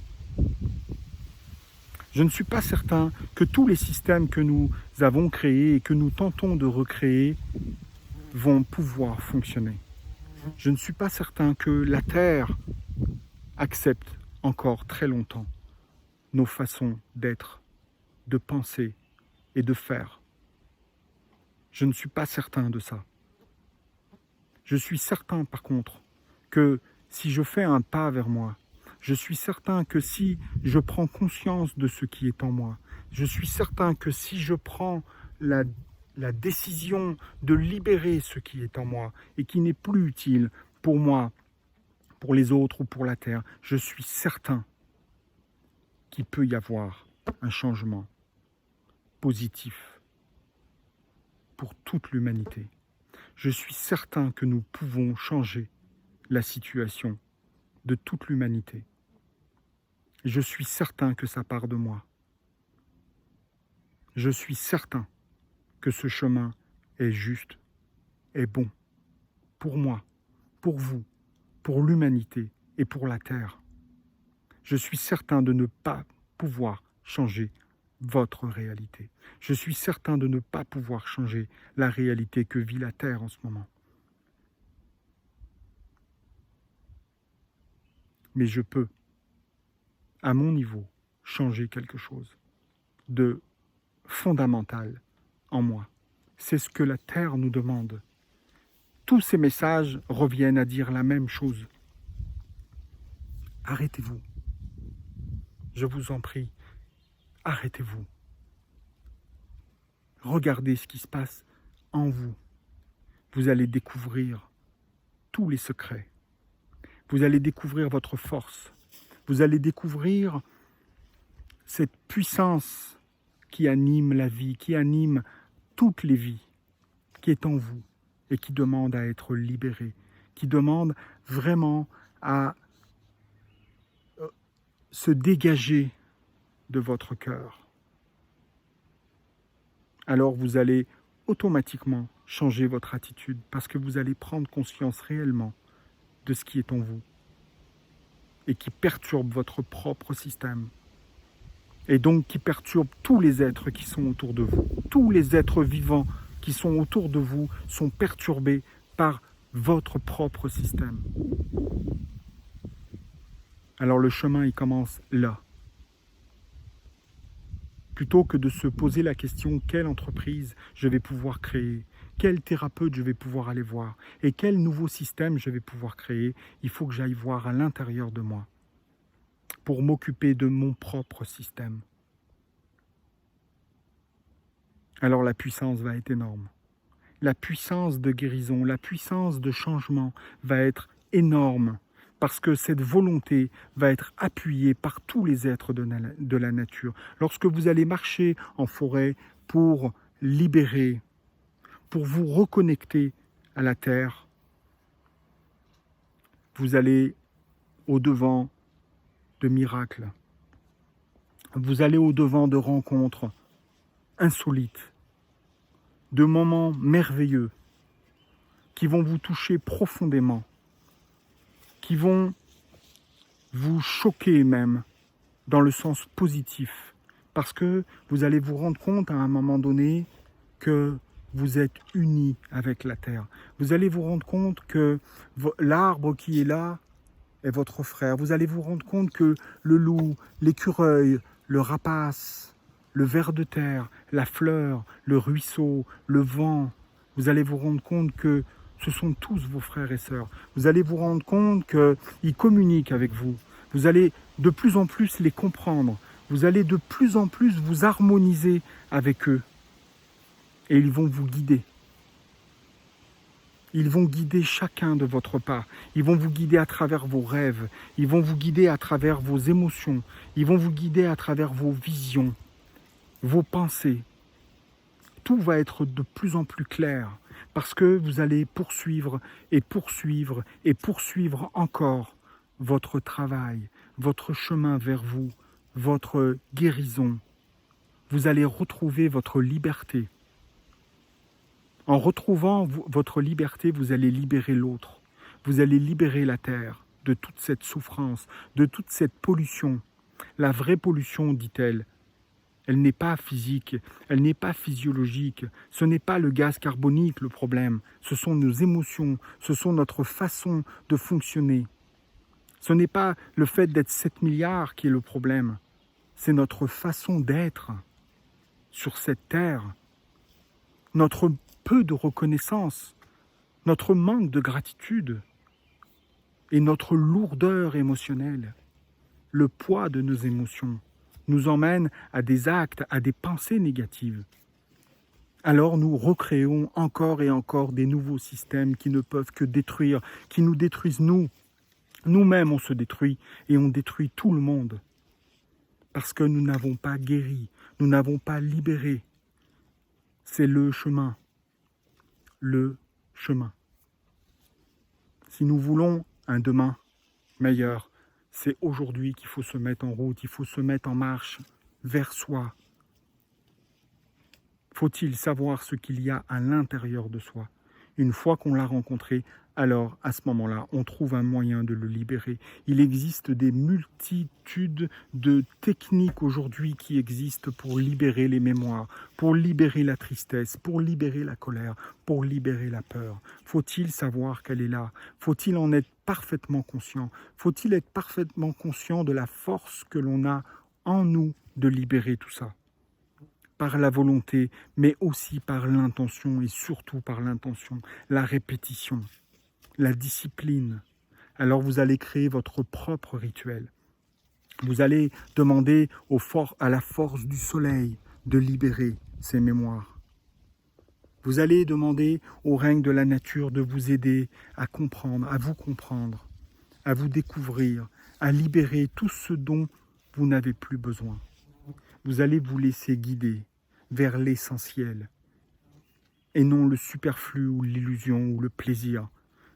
Je ne suis pas certain que tous les systèmes que nous avons créés et que nous tentons de recréer vont pouvoir fonctionner. Je ne suis pas certain que la Terre accepte encore très longtemps nos façons d'être, de penser et de faire. Je ne suis pas certain de ça. Je suis certain par contre que si je fais un pas vers moi, je suis certain que si je prends conscience de ce qui est en moi, je suis certain que si je prends la décision de libérer ce qui est en moi et qui n'est plus utile pour moi, pour les autres ou pour la terre, je suis certain qu'il peut y avoir un changement positif pour toute l'humanité. Je suis certain que nous pouvons changer la situation de toute l'humanité. Je suis certain que ça part de moi. Je suis certain que ce chemin est juste, est bon, pour moi, pour vous, pour l'humanité et pour la Terre. Je suis certain de ne pas pouvoir changer votre réalité. Je suis certain de ne pas pouvoir changer la réalité que vit la Terre en ce moment. Mais je peux, à mon niveau, changer quelque chose de fondamental en moi. C'est ce que la Terre nous demande. Tous ces messages reviennent à dire la même chose. Arrêtez-vous. Je vous en prie, arrêtez-vous. Regardez ce qui se passe en vous. Vous allez découvrir tous les secrets. Vous allez découvrir votre force. Vous allez découvrir cette puissance qui anime la vie, qui anime toutes les vies, qui est en vous et qui demande à être libérée, qui demande vraiment à se dégager de votre cœur. Alors vous allez automatiquement changer votre attitude parce que vous allez prendre conscience réellement de ce qui est en vous et qui perturbe votre propre système. Et donc qui perturbe tous les êtres qui sont autour de vous. Tous les êtres vivants qui sont autour de vous sont perturbés par votre propre système. Alors le chemin, il commence là. Plutôt que de se poser la question quelle entreprise je vais pouvoir créer, quel thérapeute je vais pouvoir aller voir et quel nouveau système je vais pouvoir créer, il faut que j'aille voir à l'intérieur de moi pour m'occuper de mon propre système. Alors la puissance va être énorme. La puissance de guérison, la puissance de changement va être énorme parce que cette volonté va être appuyée par tous les êtres de la nature. Lorsque vous allez marcher en forêt pour libérer, pour vous reconnecter à la terre, vous allez au-devant de miracles. Vous allez au-devant de rencontres insolites, de moments merveilleux qui vont vous toucher profondément, qui vont vous choquer même dans le sens positif, parce que vous allez vous rendre compte à un moment donné que vous êtes unis avec la terre. Vous allez vous rendre compte que l'arbre qui est là est votre frère. Vous allez vous rendre compte que le loup, l'écureuil, le rapace, le ver de terre, la fleur, le ruisseau, le vent, vous allez vous rendre compte que ce sont tous vos frères et sœurs. Vous allez vous rendre compte qu'ils communiquent avec vous. Vous allez de plus en plus les comprendre. Vous allez de plus en plus vous harmoniser avec eux. Et ils vont vous guider. Ils vont guider chacun de votre pas. Ils vont vous guider à travers vos rêves. Ils vont vous guider à travers vos émotions. Ils vont vous guider à travers vos visions, vos pensées. Tout va être de plus en plus clair parce que vous allez poursuivre et poursuivre et poursuivre encore votre travail, votre chemin vers vous, votre guérison. Vous allez retrouver votre liberté. En retrouvant votre liberté, vous allez libérer l'autre. Vous allez libérer la terre de toute cette souffrance, de toute cette pollution. La vraie pollution, dit-elle, Elle n'est pas physique, elle n'est pas physiologique. Ce n'est pas le gaz carbonique le problème. Ce sont nos émotions, ce sont notre façon de fonctionner. Ce n'est pas le fait d'être 7 milliards qui est le problème. C'est notre façon d'être sur cette terre. Notre peu de reconnaissance, notre manque de gratitude et notre lourdeur émotionnelle, le poids de nos émotions nous emmène à des actes, à des pensées négatives. Alors nous recréons encore et encore des nouveaux systèmes qui ne peuvent que détruire, qui nous détruisent nous. Nous-mêmes on se détruit et on détruit tout le monde. Parce que nous n'avons pas guéri, nous n'avons pas libéré. C'est le chemin. Le chemin. Si nous voulons un demain meilleur, c'est aujourd'hui qu'il faut se mettre en route, il faut se mettre en marche vers soi. Faut-il savoir ce qu'il y a à l'intérieur de soi? Une fois qu'on l'a rencontré, alors à ce moment-là, on trouve un moyen de le libérer. Il existe des multitudes de techniques aujourd'hui qui existent pour libérer les mémoires, pour libérer la tristesse, pour libérer la colère, pour libérer la peur. Faut-il savoir qu'elle est là? Faut-il en être parfaitement conscient? Faut-il être parfaitement conscient de la force que l'on a en nous de libérer tout ça? Par la volonté, mais aussi par l'intention et surtout par l'intention, la répétition, la discipline. Alors vous allez créer votre propre rituel. Vous allez demander à la force du soleil de libérer ces mémoires. Vous allez demander au règne de la nature de vous aider à comprendre, à vous découvrir, à libérer tout ce dont vous n'avez plus besoin. Vous allez vous laisser guider vers l'essentiel et non le superflu ou l'illusion ou le plaisir.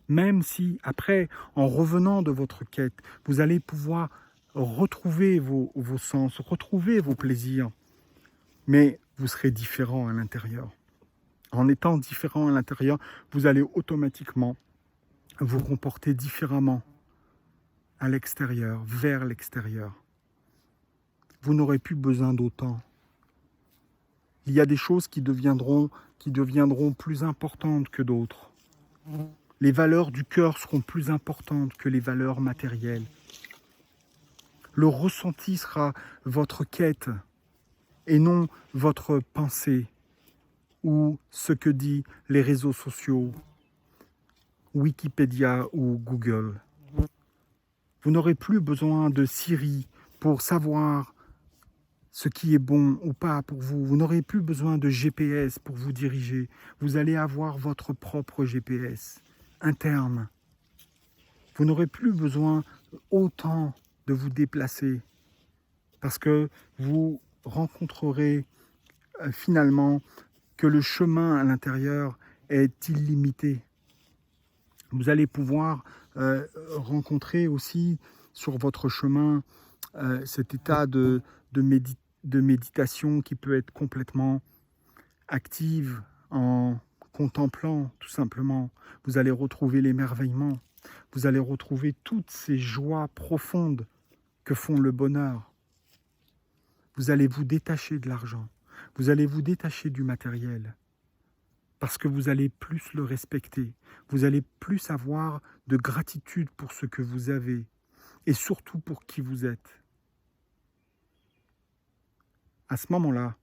Même si, après, en revenant de votre quête, vous allez pouvoir retrouver vos sens, retrouver vos plaisirs, mais vous serez différent à l'intérieur. En étant différent à l'intérieur, vous allez automatiquement vous comporter différemment à l'extérieur, vers l'extérieur. Vous n'aurez plus besoin d'autant. Il y a des choses qui deviendront plus importantes que d'autres. Les valeurs du cœur seront plus importantes que les valeurs matérielles. Le ressenti sera votre quête et non votre pensée ou ce que disent les réseaux sociaux, Wikipédia ou Google. Vous n'aurez plus besoin de Siri pour savoir ce qui est bon ou pas pour vous. Vous n'aurez plus besoin de GPS pour vous diriger. Vous allez avoir votre propre GPS interne. Vous n'aurez plus besoin autant de vous déplacer parce que vous rencontrerez finalement que le chemin à l'intérieur est illimité. Vous allez pouvoir rencontrer aussi sur votre chemin cet état de méditation qui peut être complètement active en contemplant tout simplement. Vous allez retrouver l'émerveillement. Vous allez retrouver toutes ces joies profondes que font le bonheur. Vous allez vous détacher de l'argent. Vous allez vous détacher du matériel. Parce que vous allez plus le respecter. Vous allez plus avoir de gratitude pour ce que vous avez. Et surtout pour qui vous êtes. À ce moment-là,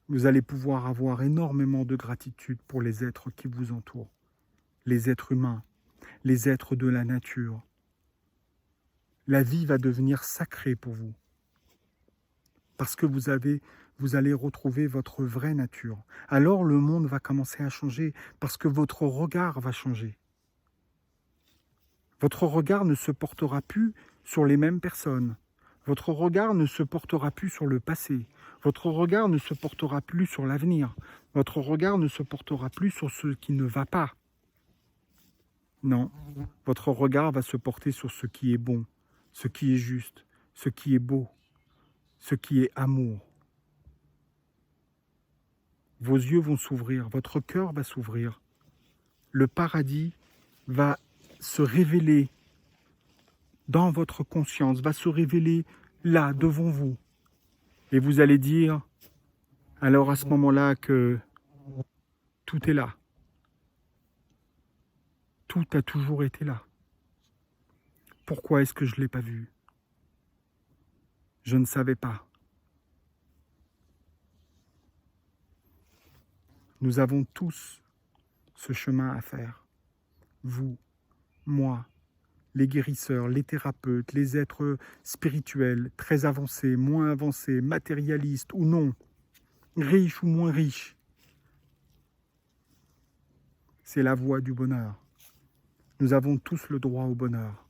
vous allez pouvoir avoir énormément de gratitude pour les êtres qui vous entourent. Les êtres humains, les êtres de la nature. La vie va devenir sacrée pour vous. Parce que vous allez retrouver votre vraie nature. Alors le monde va commencer à changer parce que votre regard va changer. Votre regard ne se portera plus sur les mêmes personnes. Votre regard ne se portera plus sur le passé. Votre regard ne se portera plus sur l'avenir. Votre regard ne se portera plus sur ce qui ne va pas. Non, votre regard va se porter sur ce qui est bon, ce qui est juste, ce qui est beau, ce qui est amour. Vos yeux vont s'ouvrir, votre cœur va s'ouvrir. Le paradis va se révéler dans votre conscience, va se révéler là, devant vous. Et vous allez dire, alors à ce moment-là que tout est là. Tout a toujours été là. Pourquoi est-ce que je ne l'ai pas vu? Je ne savais pas. Nous avons tous ce chemin à faire. Vous, moi, les guérisseurs, les thérapeutes, les êtres spirituels, très avancés, moins avancés, matérialistes ou non, riches ou moins riches. C'est la voie du bonheur. Nous avons tous le droit au bonheur.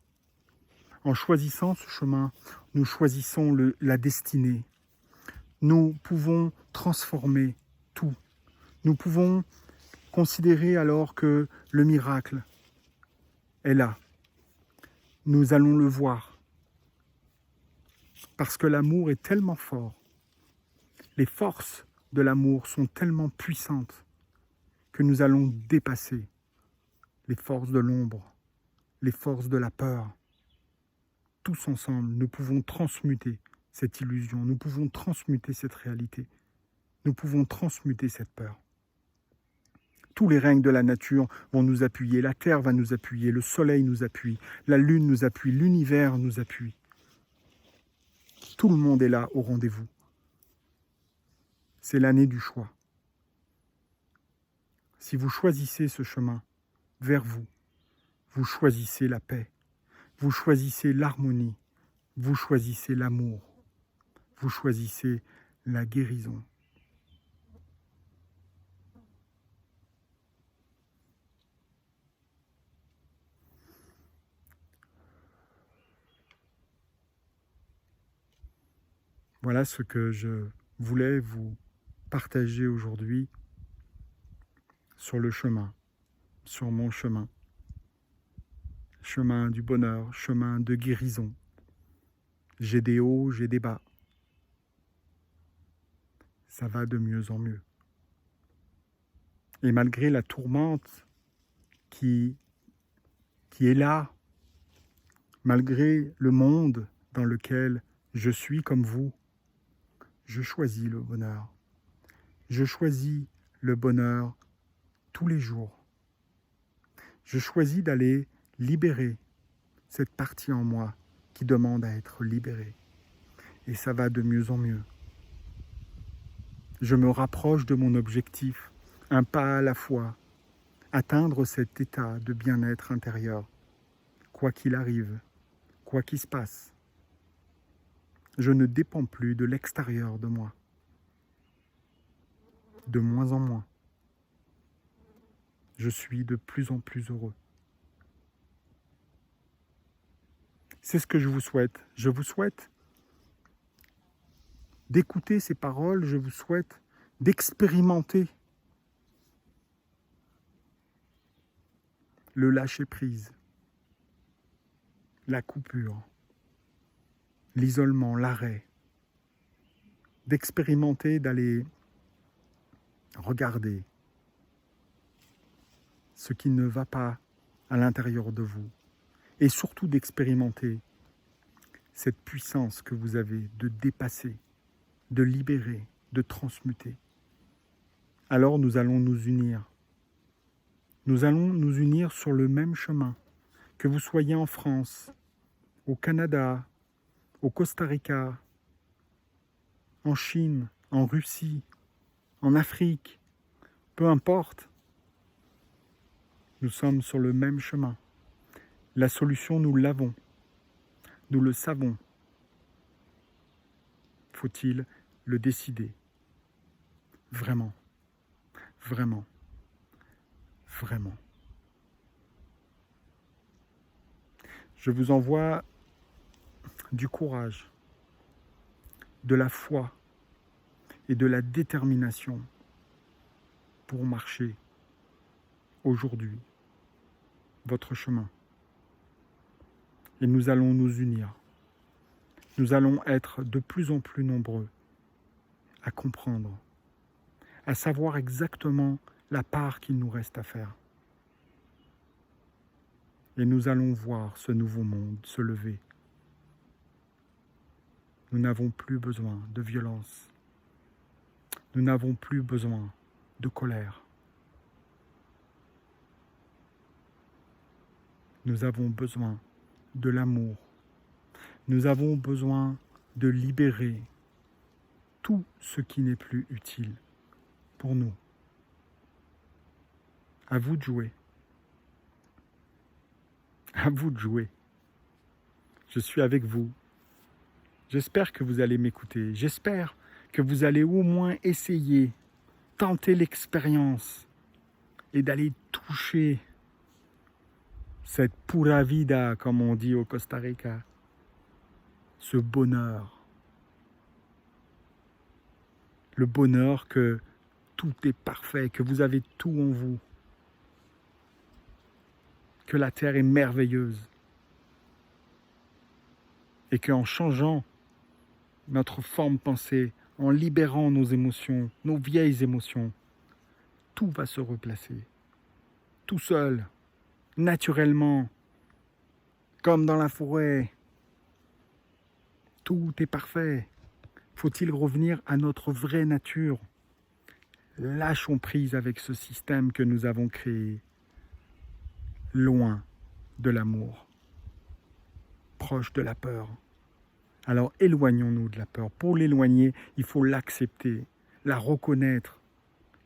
En choisissant ce chemin, nous choisissons la destinée. Nous pouvons transformer tout. Nous pouvons considérer alors que le miracle est là. Nous allons le voir. Parce que l'amour est tellement fort. Les forces de l'amour sont tellement puissantes que nous allons dépasser les forces de l'ombre, les forces de la peur. Tous ensemble, nous pouvons transmuter cette illusion, nous pouvons transmuter cette réalité, nous pouvons transmuter cette peur. Tous les règnes de la nature vont nous appuyer, la terre va nous appuyer, le soleil nous appuie, la lune nous appuie, l'univers nous appuie. Tout le monde est là au rendez-vous. C'est l'année du choix. Si vous choisissez ce chemin vers vous, vous choisissez la paix, vous choisissez l'harmonie, vous choisissez l'amour, vous choisissez la guérison. Voilà ce que je voulais vous partager aujourd'hui sur le chemin, sur mon chemin. Chemin du bonheur, chemin de guérison. J'ai des hauts, j'ai des bas. Ça va de mieux en mieux. Et malgré la tourmente qui est là, malgré le monde dans lequel je suis comme vous, je choisis le bonheur. Je choisis le bonheur tous les jours. Je choisis d'aller libérer cette partie en moi qui demande à être libérée. Et ça va de mieux en mieux. Je me rapproche de mon objectif, un pas à la fois, atteindre cet état de bien-être intérieur, quoi qu'il arrive, quoi qu'il se passe. Je ne dépends plus de l'extérieur de moi, de moins en moins. Je suis de plus en plus heureux. C'est ce que je vous souhaite. Je vous souhaite d'écouter ces paroles, je vous souhaite d'expérimenter le lâcher-prise, la coupure, l'isolement, l'arrêt, d'expérimenter, d'aller regarder ce qui ne va pas à l'intérieur de vous et surtout d'expérimenter cette puissance que vous avez de dépasser, de libérer, de transmuter. Alors nous allons nous unir. Nous allons nous unir sur le même chemin, que vous soyez en France, au Canada, au Costa Rica, en Chine, en Russie, en Afrique, peu importe. Nous sommes sur le même chemin. La solution, nous l'avons. Nous le savons. Faut-il le décider? Vraiment, vraiment, vraiment. Je vous envoie du courage, de la foi et de la détermination pour marcher aujourd'hui votre chemin. Et nous allons nous unir. Nous allons être de plus en plus nombreux à comprendre, à savoir exactement la part qu'il nous reste à faire. Et nous allons voir ce nouveau monde se lever. Nous n'avons plus besoin de violence. Nous n'avons plus besoin de colère. Nous avons besoin de l'amour. Nous avons besoin de libérer tout ce qui n'est plus utile pour nous. À vous de jouer. À vous de jouer. Je suis avec vous. J'espère que vous allez m'écouter. J'espère que vous allez au moins essayer, tenter l'expérience et d'aller toucher cette pura vida, comme on dit au Costa Rica, ce bonheur. Le bonheur que tout est parfait, que vous avez tout en vous, que la terre est merveilleuse et qu'en changeant notre forme pensée, en libérant nos émotions, nos vieilles émotions, tout va se replacer, tout seul, naturellement, comme dans la forêt. Tout est parfait. Faut-il revenir à notre vraie nature? Lâchons prise avec ce système que nous avons créé, loin de l'amour, proche de la peur. Alors éloignons-nous de la peur. Pour l'éloigner, il faut l'accepter, la reconnaître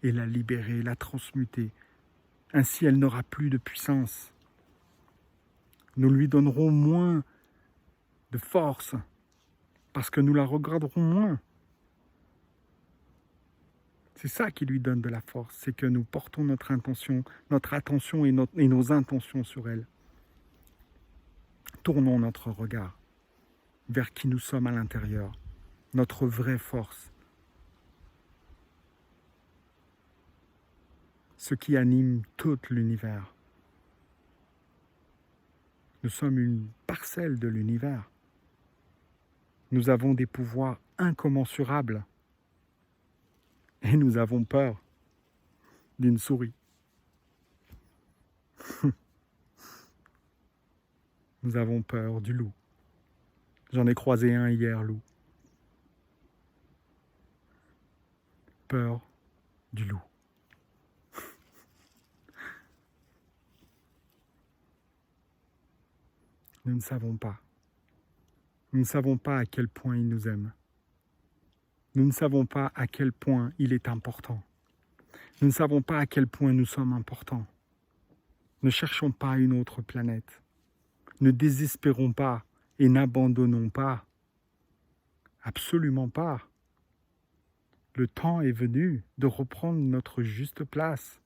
et la libérer, la transmuter. Ainsi, elle n'aura plus de puissance. Nous lui donnerons moins de force parce que nous la regarderons moins. C'est ça qui lui donne de la force, c'est que nous portons notre attention et nos intentions sur elle. Tournons notre regard vers qui nous sommes à l'intérieur, notre vraie force, ce qui anime tout l'univers. Nous sommes une parcelle de l'univers. Nous avons des pouvoirs incommensurables et nous avons peur d'une souris. Nous avons peur du loup. J'en ai croisé un hier, loup. Peur du loup. Nous ne savons pas. Nous ne savons pas à quel point il nous aime. Nous ne savons pas à quel point il est important. Nous ne savons pas à quel point nous sommes importants. Ne cherchons pas une autre planète. Ne désespérons pas et n'abandonnons pas. Absolument pas. Le temps est venu de reprendre notre juste place.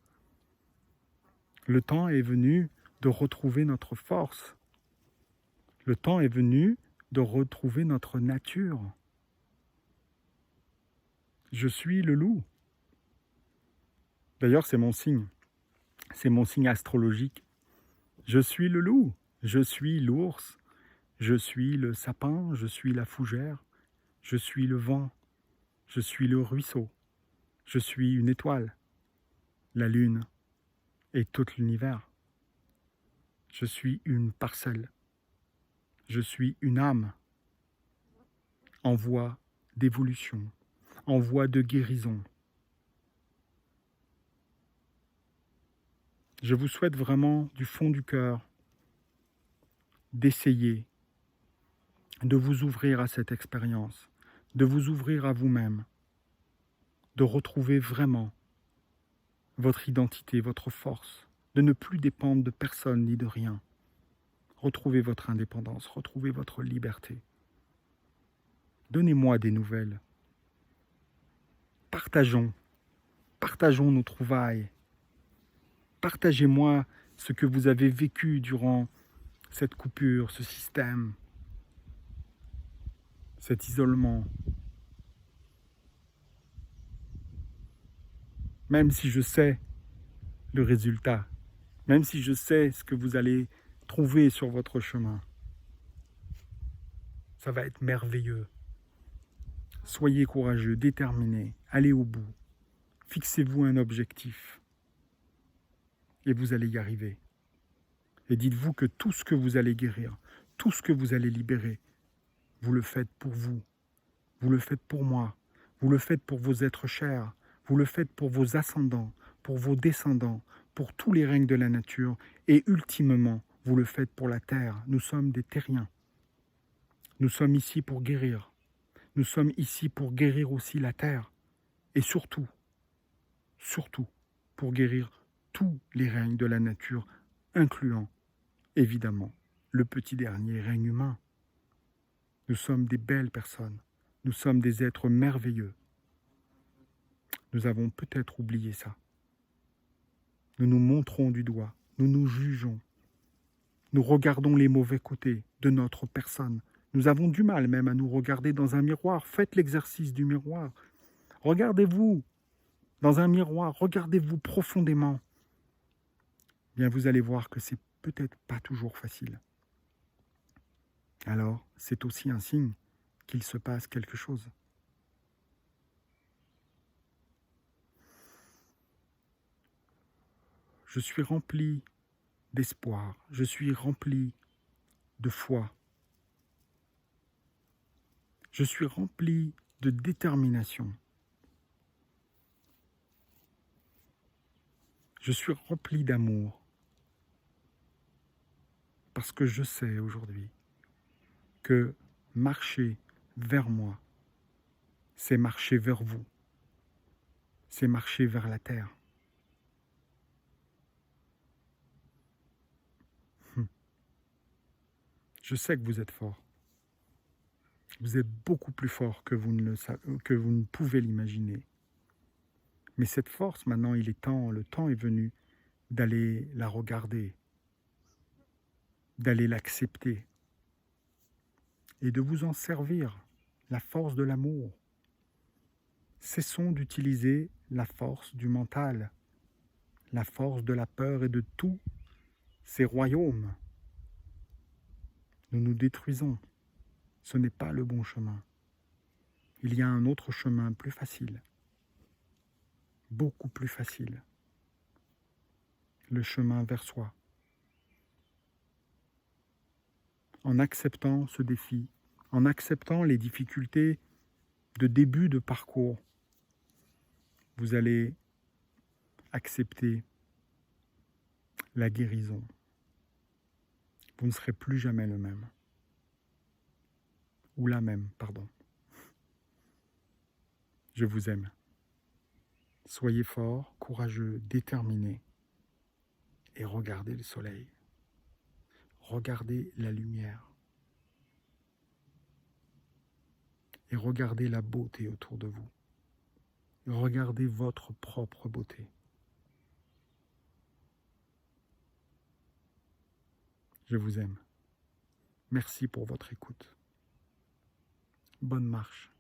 Le temps est venu de retrouver notre force. Le temps est venu de retrouver notre nature. Je suis le loup. D'ailleurs, c'est mon signe. C'est mon signe astrologique. Je suis le loup. Je suis l'ours. Je suis le sapin. Je suis la fougère. Je suis le vent. Je suis le ruisseau. Je suis une étoile. La lune et tout l'univers. Je suis une parcelle. Je suis une âme en voie d'évolution, en voie de guérison. Je vous souhaite vraiment du fond du cœur d'essayer de vous ouvrir à cette expérience, de vous ouvrir à vous-même, de retrouver vraiment votre identité, votre force, de ne plus dépendre de personne ni de rien. Retrouvez votre indépendance, retrouvez votre liberté. Donnez-moi des nouvelles. Partageons nos trouvailles. Partagez-moi ce que vous avez vécu durant cette coupure, ce système, cet isolement. Même si je sais le résultat, même si je sais ce que vous allez trouver sur votre chemin, ça va être merveilleux. Soyez courageux, déterminés, allez au bout. Fixez-vous un objectif et vous allez y arriver. Et dites-vous que tout ce que vous allez guérir, tout ce que vous allez libérer, vous le faites pour vous, vous le faites pour moi, Vous le faites pour vos êtres chers. Vous le faites pour vos ascendants, pour vos descendants, pour tous les règnes de la nature. Et ultimement, vous le faites pour la terre. Nous sommes des terriens. Nous sommes ici pour guérir. Nous sommes ici pour guérir aussi la terre. Et surtout, pour guérir tous les règnes de la nature, incluant, évidemment, le petit dernier règne humain. Nous sommes des belles personnes. Nous sommes des êtres merveilleux. Nous avons peut-être oublié ça. Nous nous montrons du doigt. Nous nous jugeons. Nous regardons les mauvais côtés de notre personne. Nous avons du mal même à nous regarder dans un miroir. Faites l'exercice du miroir. Regardez-vous dans un miroir. Regardez-vous profondément. Bien, vous allez voir que c'est peut-être pas toujours facile. Alors, c'est aussi un signe qu'il se passe quelque chose. Je suis rempli d'espoir, je suis rempli de foi. Je suis rempli de détermination. Je suis rempli d'amour. Parce que je sais aujourd'hui que marcher vers moi, c'est marcher vers vous. C'est marcher vers la terre. Je sais que vous êtes fort. Vous êtes beaucoup plus fort que vous ne pouvez l'imaginer. Mais cette force, maintenant, le temps est venu d'aller la regarder, d'aller l'accepter et de vous en servir, la force de l'amour. Cessons d'utiliser la force du mental, la force de la peur et de tous ces royaumes. Nous nous détruisons. Ce n'est pas le bon chemin. Il y a un autre chemin plus facile, beaucoup plus facile. Le chemin vers soi. En acceptant ce défi, en acceptant les difficultés de début de parcours, vous allez accepter la guérison. Vous ne serez plus jamais le même. Ou la même, pardon. Je vous aime. Soyez forts, courageux, déterminés. Et regardez le soleil. Regardez la lumière. Et regardez la beauté autour de vous. Regardez votre propre beauté. Je vous aime. Merci pour votre écoute. Bonne marche.